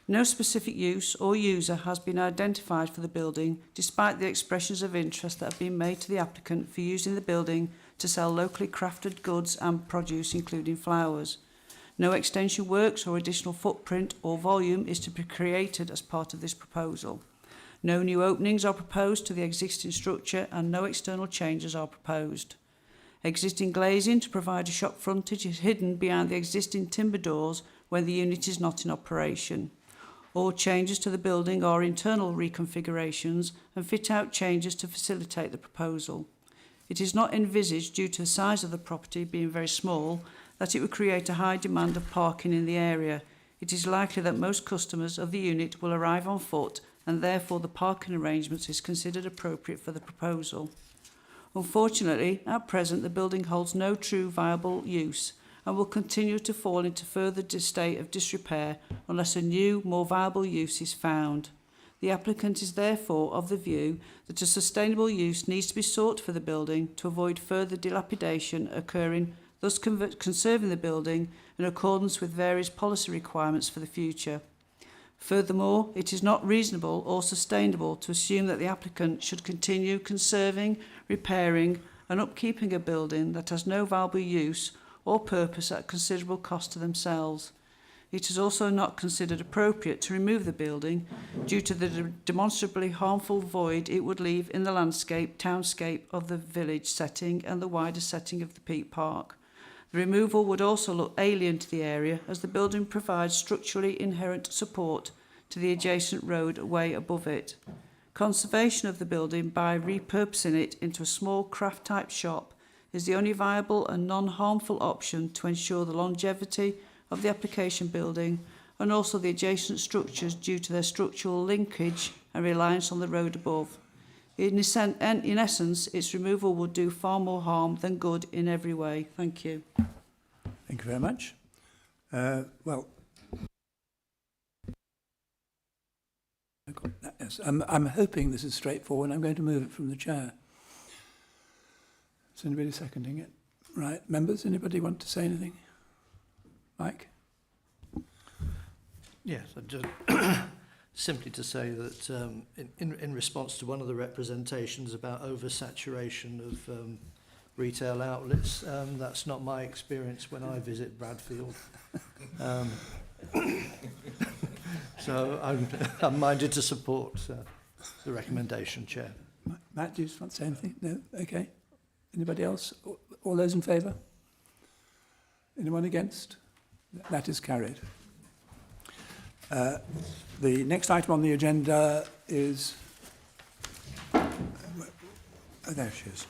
No specific use or user has been identified for the building, despite the expressions of interest that have been made to the applicant for using the building to sell locally crafted goods and produce, including flowers. No extension works or additional footprint or volume is to be created as part of this proposal. No new openings are proposed to the existing structure and no external changes are proposed. Existing glazing to provide a shop frontage is hidden behind the existing timber doors when the unit is not in operation. All changes to the building are internal reconfigurations and fit-out changes to facilitate the proposal. It is not envisaged, due to the size of the property being very small, that it would create a high demand of parking in the area. It is likely that most customers of the unit will arrive on foot, and therefore the parking arrangements is considered appropriate for the proposal. Unfortunately, at present the building holds no true viable use and will continue to fall into further state of disrepair unless a new, more viable use is found. The applicant is therefore of the view that a sustainable use needs to be sought for the building to avoid further dilapidation occurring, thus conserving the building in accordance with various policy requirements for the future. Furthermore, it is not reasonable or sustainable to assume that the applicant should continue conserving, repairing and upkeeping a building that has no valuable use or purpose at considerable cost to themselves. It is also not considered appropriate to remove the building due to the demonstrably harmful void it would leave in the landscape, townscape of the village setting and the wider setting of the Peak Park. The removal would also look alien to the area as the building provides structurally inherent support to the adjacent road way above it. Conservation of the building by repurposing it into a small craft-type shop is the only viable and non-harmful option to ensure the longevity of the application building and also the adjacent structures due to their structural linkage and reliance on the road above. In essence, its removal would do far more harm than good in every way. Thank you. Thank you very much. Well, yes, I'm hoping this is straightforward. I'm going to move it from the chair. Is anybody seconding it? Right, members, anybody want to say anything? Mike? Yes, just simply to say that in response to one of the representations about oversaturation of retail outlets, that's not my experience when I visit Bradfield. So I'm minded to support the recommendation, Chair. Matt, do you just want to say anything? No? Okay. Anybody else? All those in favour? Anyone against? That is carried. The next item on the agenda is... oh, there she is.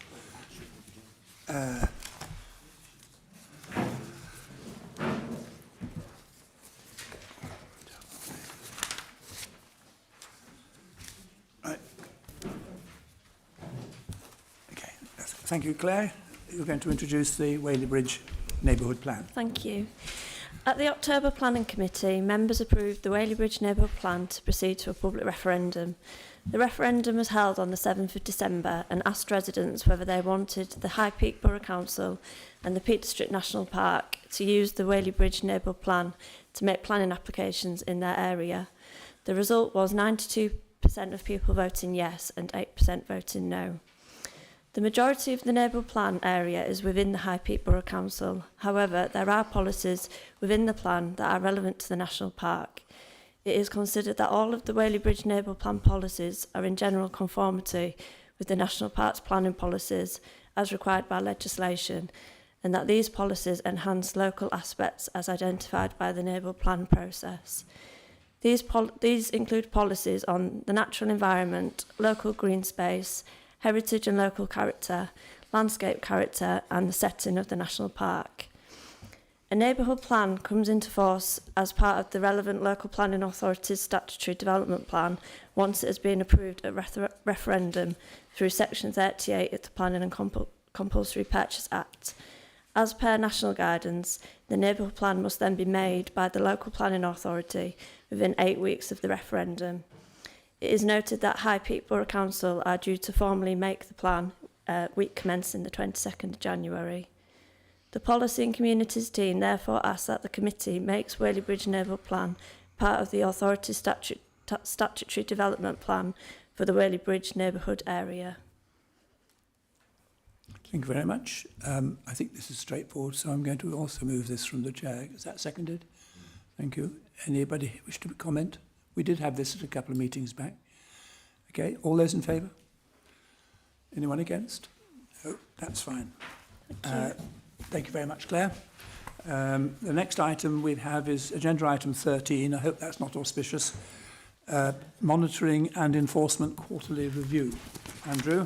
Right. Okay. Thank you, Claire. You're going to introduce the Whaley Bridge Neighbourhood Plan. Thank you. At the October Planning Committee, members approved the Whaley Bridge Neighbourhood Plan to proceed to a public referendum. The referendum was held on the 7th of December and asked residents whether they wanted the High Peak Borough Council and the Peak District National Park to use the Whaley Bridge Neighbourhood Plan to make planning applications in their area. The result was 92% of people voting yes and 8% voting no. The majority of the neighbourhood plan area is within the High Peak Borough Council. However, there are policies within the plan that are relevant to the National Park. It is considered that all of the Whaley Bridge Neighbourhood Plan policies are in general conformity with the National Park's planning policies as required by legislation, and that these policies enhance local aspects as identified by the neighbourhood plan process. These include policies on the natural environment, local green space, heritage and local character, landscape character and the setting of the national park. A neighbourhood plan comes into force as part of the relevant local planning authority's statutory development plan once it has been approved at referendum through Section 38 of the Planning and Compulsory Purchase Act. As per national guidance, the neighbourhood plan must then be made by the local planning authority within 8 weeks of the referendum. It is noted that High Peak Borough Council are due to formally make the plan week commencing the 22nd of January. The Policy and Communities team therefore asks that the committee makes Whaley Bridge Neighbourhood Plan part of the authority's statutory development plan for the Whaley Bridge neighbourhood area. Thank you very much. I think this is straightforward, so I'm going to also move this from the chair. Is that seconded? Thank you. Anybody wish to comment? We did have this at a couple of meetings back. Okay, all those in favour? Anyone against? No, that's fine. Thank you very much, Claire. The next item we have is agenda item 13. I hope that's not auspicious. Monitoring and Enforcement Quarterly Review. Andrew?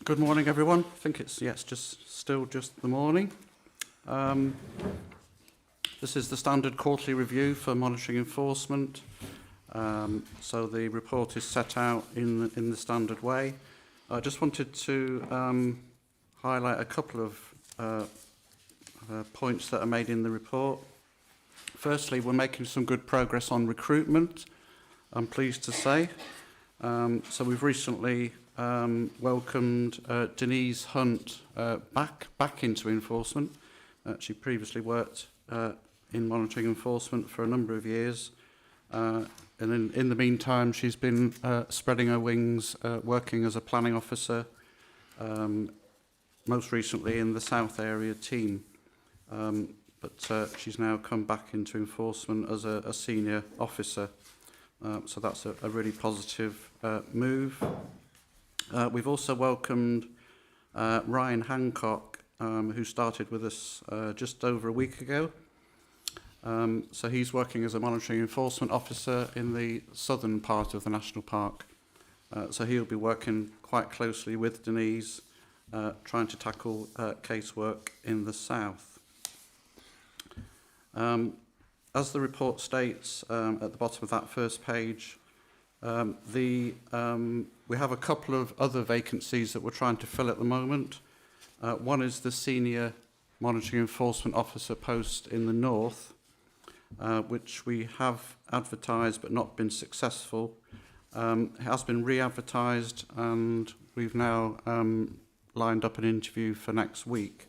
Good morning, everyone. I think it's still just the morning. This is the standard quarterly review for monitoring enforcement. So the report is set out in the standard way. I just wanted to highlight a couple of points that are made in the report. Firstly, we're making some good progress on recruitment, I'm pleased to say. So we've recently welcomed Denise Hunt back into enforcement. She previously worked in monitoring enforcement for a number of years. And in the meantime, she's been spreading her wings, working as a planning officer, most recently in the South area team. But she's now come back into enforcement as a senior officer. So that's a really positive move. We've also welcomed Ryan Hancock, who started with us just over a week ago. So he's working as a monitoring enforcement officer in the southern part of the national park. So he'll be working quite closely with Denise, trying to tackle casework in the south. As the report states at the bottom of that first page, we have a couple of other vacancies that we're trying to fill at the moment. One is the senior monitoring enforcement officer post in the north, which we have advertised but not been successful. It has been re-advertised, and we've now lined up an interview for next week.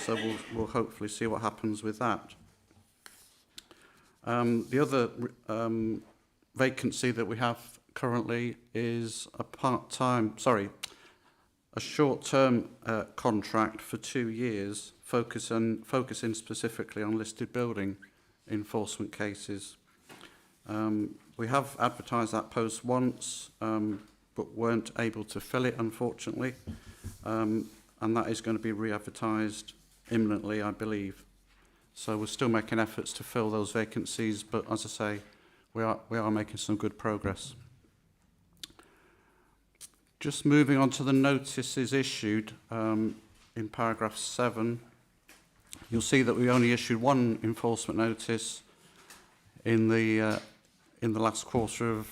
So we'll hopefully see what happens with that. The other vacancy that we have currently is a short-term contract for 2 years, focusing specifically on listed building enforcement cases. We have advertised that post once, but weren't able to fill it, unfortunately, and that is going to be re-advertised imminently, I believe. So we're still making efforts to fill those vacancies, but as I say, we are making some good progress. Just moving on to the notices issued in paragraph 7, you'll see that we only issued one enforcement notice in the last quarter of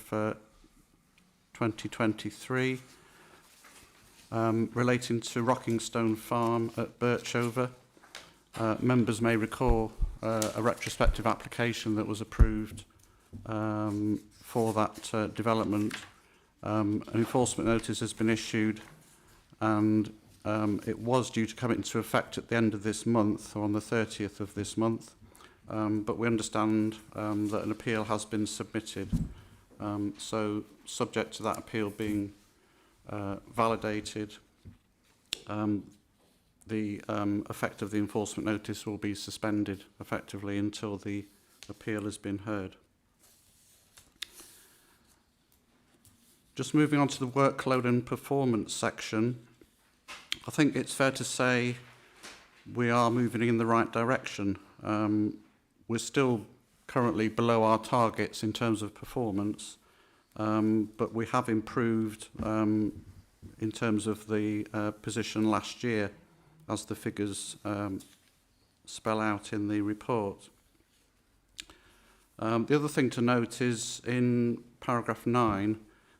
2023, relating to Rockingstone Farm at Birchover. Members may recall a retrospective application that was approved for that development. An enforcement notice has been issued, and it was due to come into effect at the end of this month, or on the 30th of this month, but we understand that an appeal has been submitted. So subject to that appeal being validated, the effect of the enforcement notice will be suspended effectively until the appeal has been heard. Just moving on to the workload and performance section, I think it's fair to say we are moving in the right direction. We're still currently below our targets in terms of performance, but we have improved in terms of the position last year, as the figures spell out in the report. The other thing to note is in paragraph 9,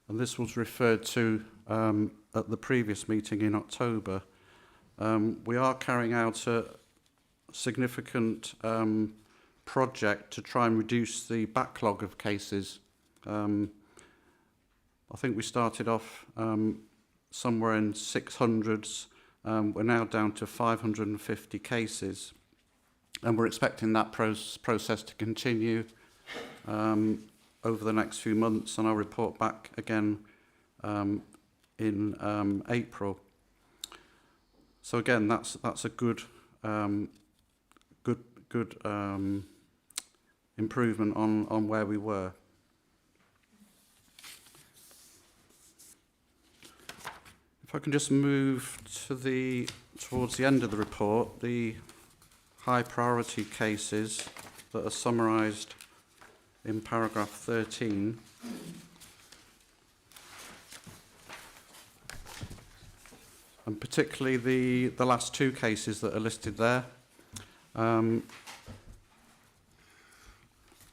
and this was referred to at the previous meeting in October, we are carrying out a significant project to try and reduce the backlog of cases. I think we started off somewhere in 600s. We're now down to 550 cases, and we're expecting that process to continue over the next few months, and I'll report back again in April. So again, that's a good improvement on where we were. If I can just move towards the end of the report, the high priority cases that are summarised in paragraph 13. And particularly the last two cases that are listed there.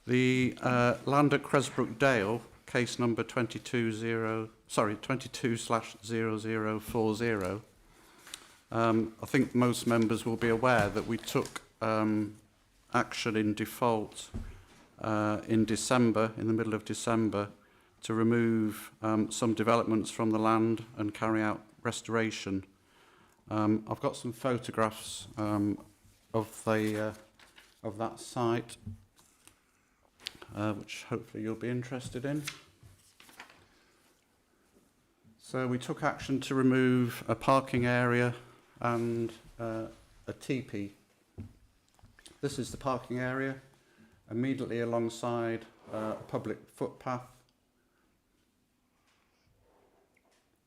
The land at Cresbrook Dale, case number 22/0040. I think most members will be aware that we took action in default in December, in the middle of December, to remove some developments from the land and carry out restoration. I've got some photographs of that site, which hopefully you'll be interested in. So we took action to remove a parking area and a teepee. This is the parking area, immediately alongside a public footpath.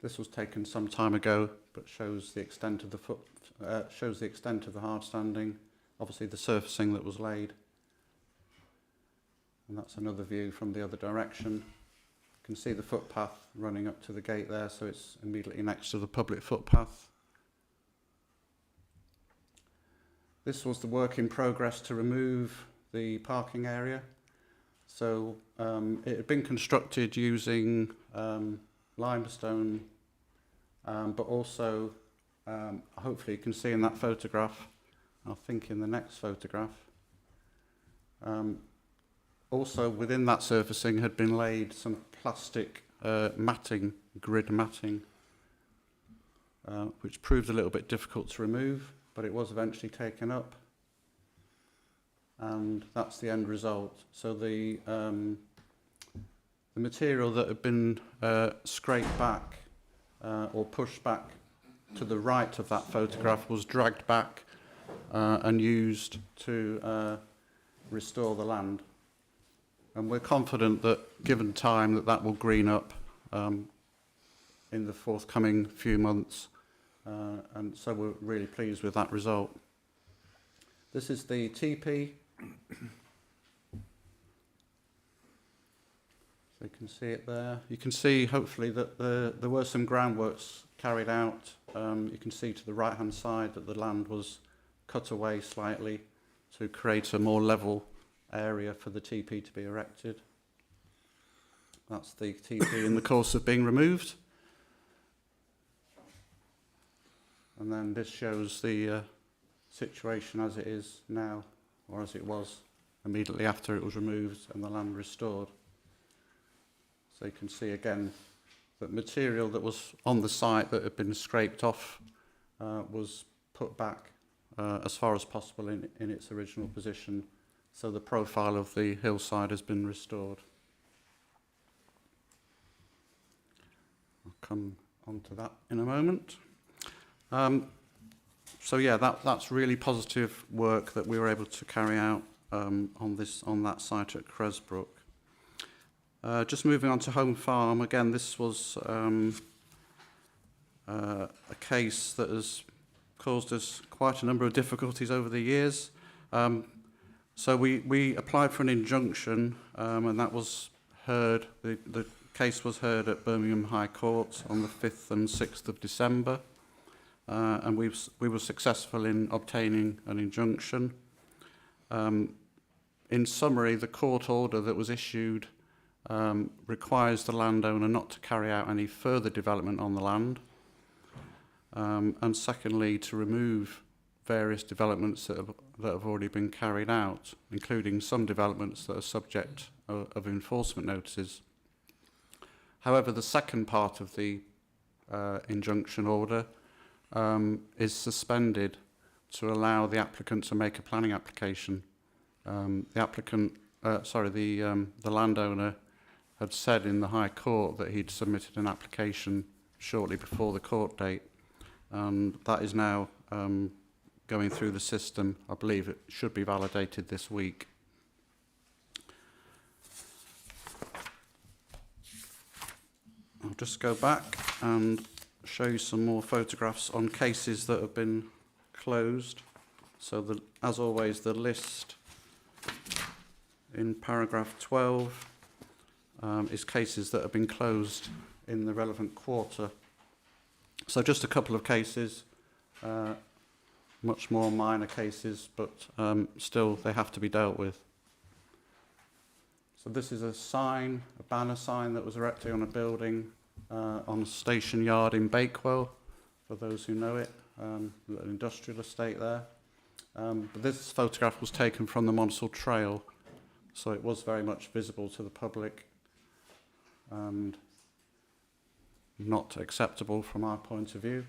This was taken some time ago, but shows the extent of the hard standing, obviously the surfacing that was laid. And that's another view from the other direction. You can see the footpath running up to the gate there, so it's immediately next to the public footpath. This was the work in progress to remove the parking area. So it had been constructed using limestone, but also, hopefully you can see in that photograph, I think in the next photograph, also within that surfacing had been laid some plastic matting, grid matting, which proved a little bit difficult to remove, but it was eventually taken up. And that's the end result. So the material that had been scraped back or pushed back to the right of that photograph was dragged back and used to restore the land. And we're confident that, given time, that will green up in the forthcoming few months. And so we're really pleased with that result. This is the teepee. So you can see it there. You can see, hopefully, that there were some groundworks carried out. You can see to the right-hand side that the land was cut away slightly to create a more level area for the teepee to be erected. That's the teepee in the course of being removed. And then this shows the situation as it is now, or as it was immediately after it was removed and the land restored. So you can see again that material that was on the site that had been scraped off was put back as far as possible in its original position. So the profile of the hillside has been restored. I'll come on to that in a moment. So yeah, that's really positive work that we were able to carry out on that site at Cresbrook. Just moving on to Home Farm, again, this was a case that has caused us quite a number of difficulties over the years. So we applied for an injunction, and that was heard. The case was heard at Birmingham High Court on the 5th and 6th of December, and we were successful in obtaining an injunction. In summary, the court order that was issued requires the landowner not to carry out any further development on the land, and secondly, to remove various developments that have already been carried out, including some developments that are subject of enforcement notices. However, the second part of the injunction order is suspended to allow the applicant to make a planning application. The landowner had said in the High Court that he'd submitted an application shortly before the court date, and that is now going through the system. I believe it should be validated this week. I'll just go back and show you some more photographs on cases that have been closed. So, as always, the list in paragraph 12 is cases that have been closed in the relevant quarter. So just a couple of cases, much more minor cases, but still they have to be dealt with. So this is a banner sign that was erected on a building on a station yard in Bakewell, for those who know it, an industrial estate there. But this photograph was taken from the Monsell Trail, so it was very much visible to the public. and not acceptable from our point of view,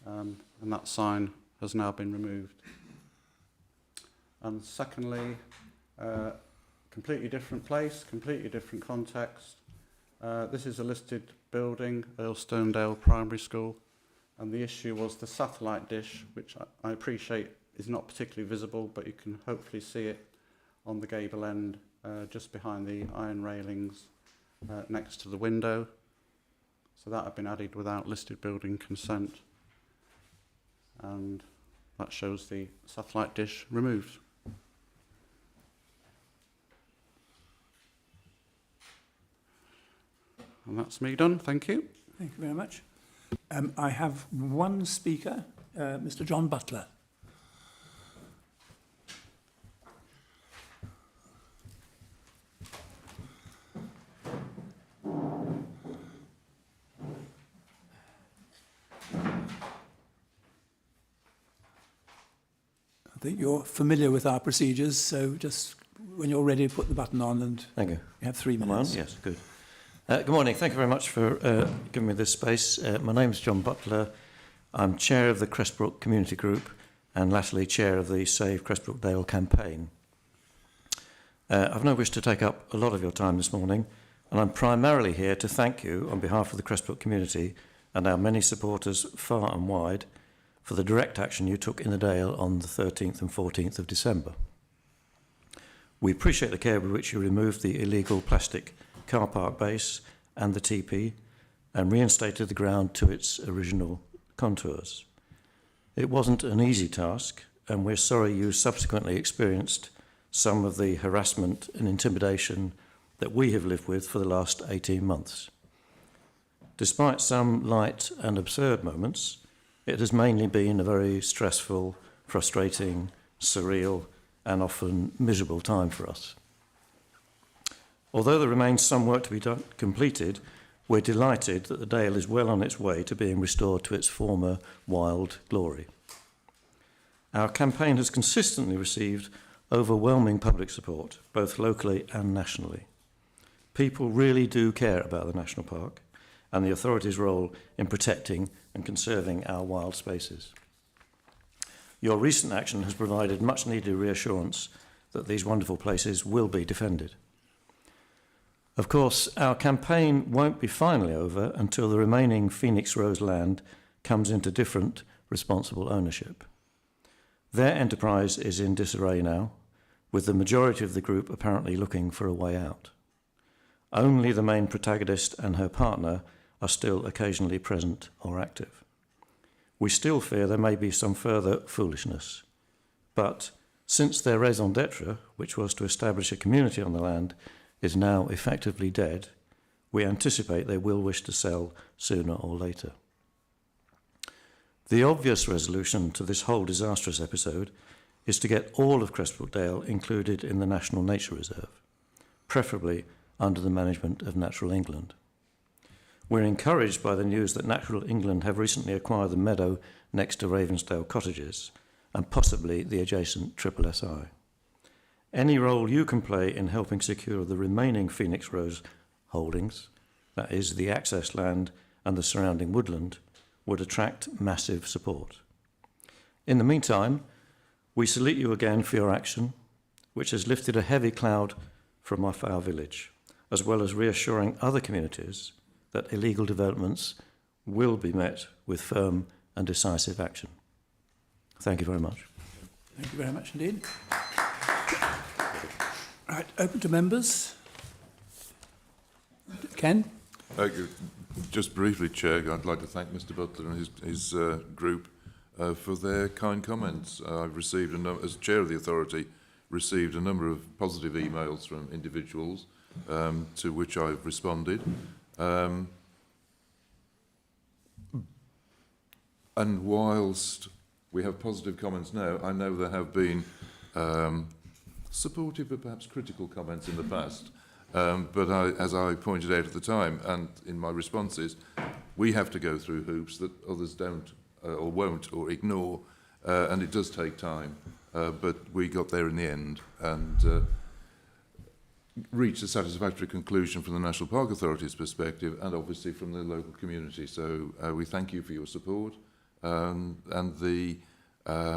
and that sign has now been removed. And secondly, completely different place, completely different context. This is a listed building, Earlstonedale Primary School, and the issue was the satellite dish, which I appreciate is not particularly visible, but you can hopefully see it on the gable end, just behind the iron railings next to the window. So that had been added without listed building consent, and that shows the satellite dish removed. And that's me done. Thank you. Thank you very much. I have one speaker, Mr. John Butler. I think you're familiar with our procedures, so just when you're ready, put the button on and thank you. You have 3 Am I on? minutes. Yes, good. Good morning. Thank you very much for giving me this space. My name is John Butler. I'm chair of the Crestbrook Community Group and latterly chair of the Save Crestbrook-Dale campaign. I've no wish to take up a lot of your time this morning, and I'm primarily here to thank you on behalf of the Crestbrook community and our many supporters far and wide for the direct action you took in the Dale on the 13th and 14th of December. We appreciate the care with which you removed the illegal plastic car park base and the TP and reinstated the ground to its original contours. It wasn't an easy task, and we're sorry you subsequently experienced some of the harassment and intimidation that we have lived with for the last 18 months. Despite some light and absurd moments, it has mainly been a very stressful, frustrating, surreal, and often miserable time for us. Although there remains some work to be completed, we're delighted that the Dale is well on its way to being restored to its former wild glory. Our campaign has consistently received overwhelming public support, both locally and nationally. People really do care about the National Park and the authorities' role in protecting and conserving our wild spaces. Your recent action has provided much needed reassurance that these wonderful places will be defended. Of course, our campaign won't be finally over until the remaining Phoenix Rose land comes into different, responsible ownership. Their enterprise is in disarray now, with the majority of the group apparently looking for a way out. Only the main protagonist and her partner are still occasionally present or active. We still fear there may be some further foolishness, but since their raison d'etre, which was to establish a community on the land, is now effectively dead, we anticipate they will wish to sell sooner or later. The obvious resolution to this whole disastrous episode is to get all of Crestbrook-Dale included in the National Nature Reserve, preferably under the management of Natural England. We're encouraged by the news that Natural England have recently acquired the meadow next to Ravensdale Cottages and possibly the adjacent SSSI. Any role you can play in helping secure the remaining Phoenix Rose holdings, that is, the access land and the surrounding woodland, would attract massive support. In the meantime, we salute you again for your action, which has lifted a heavy cloud from off our village, as well as reassuring other communities that illegal developments will be met with firm and decisive action. Thank you very much. Thank you very much indeed. Right, open to members. Ken? Just briefly, Chair, I'd like to thank Mr Butler and his group for their kind comments. I've received, as Chair of the Authority, received a number of positive emails from individuals to which I've responded. And whilst we have positive comments now, I know there have been supportive but perhaps critical comments in the past. But as I pointed out at the time and in my responses, we have to go through hoops that others don't or won't or ignore, and it does take time. But we got there in the end. And reached a satisfactory conclusion from the National Park Authority's perspective and obviously from the local community. So we thank you for your support and the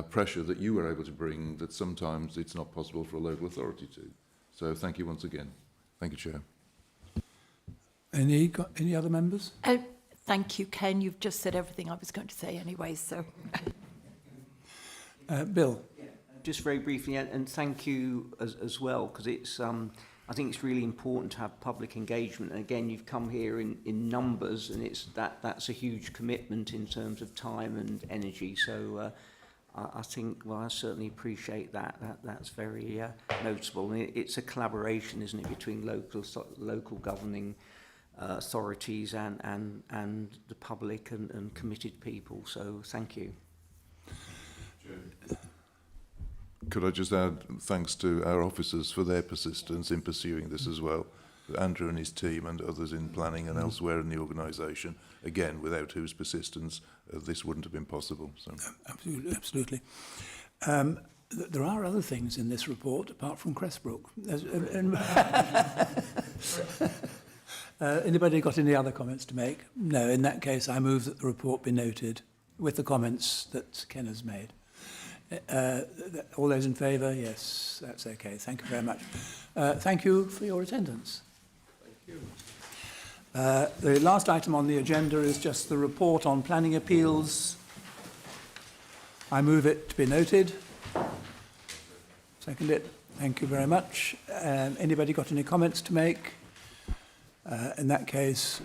pressure that you were able to bring that sometimes it's not possible for a local authority to. So thank you once again. Thank you, Chair. Any other members? Thank you, Ken. You've just said everything I was going to say anyway, so. Bill? Just very briefly, and thank you as well, because it's I think it's really important to have public engagement. And again, you've come here in numbers, and that's a huge commitment in terms of time and energy. So I think, well, I certainly appreciate that. That's very noticeable. And it's a collaboration, isn't it, between local governing authorities and the public and committed people. So thank you. Could I just add thanks to our officers for their persistence in pursuing this as well. Andrew and his team and others in planning and elsewhere in the organisation. Again, without whose persistence, this wouldn't have been possible. So. Absolutely. There are other things in this report apart from Cressbrook. Anybody got any other comments to make? No, in that case, I move that the report be noted with the comments that Ken has made. All those in favour? Yes, that's okay. Thank you very much. Thank you for your attendance. Thank you. The last item on the agenda is just the report on planning appeals. I move it to be noted. Second it. Thank you very much. Anybody got any comments to make? In that case,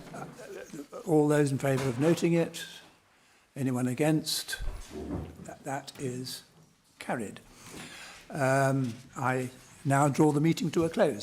all those in favour of noting it? Anyone against? That is carried. I now draw the meeting to a close.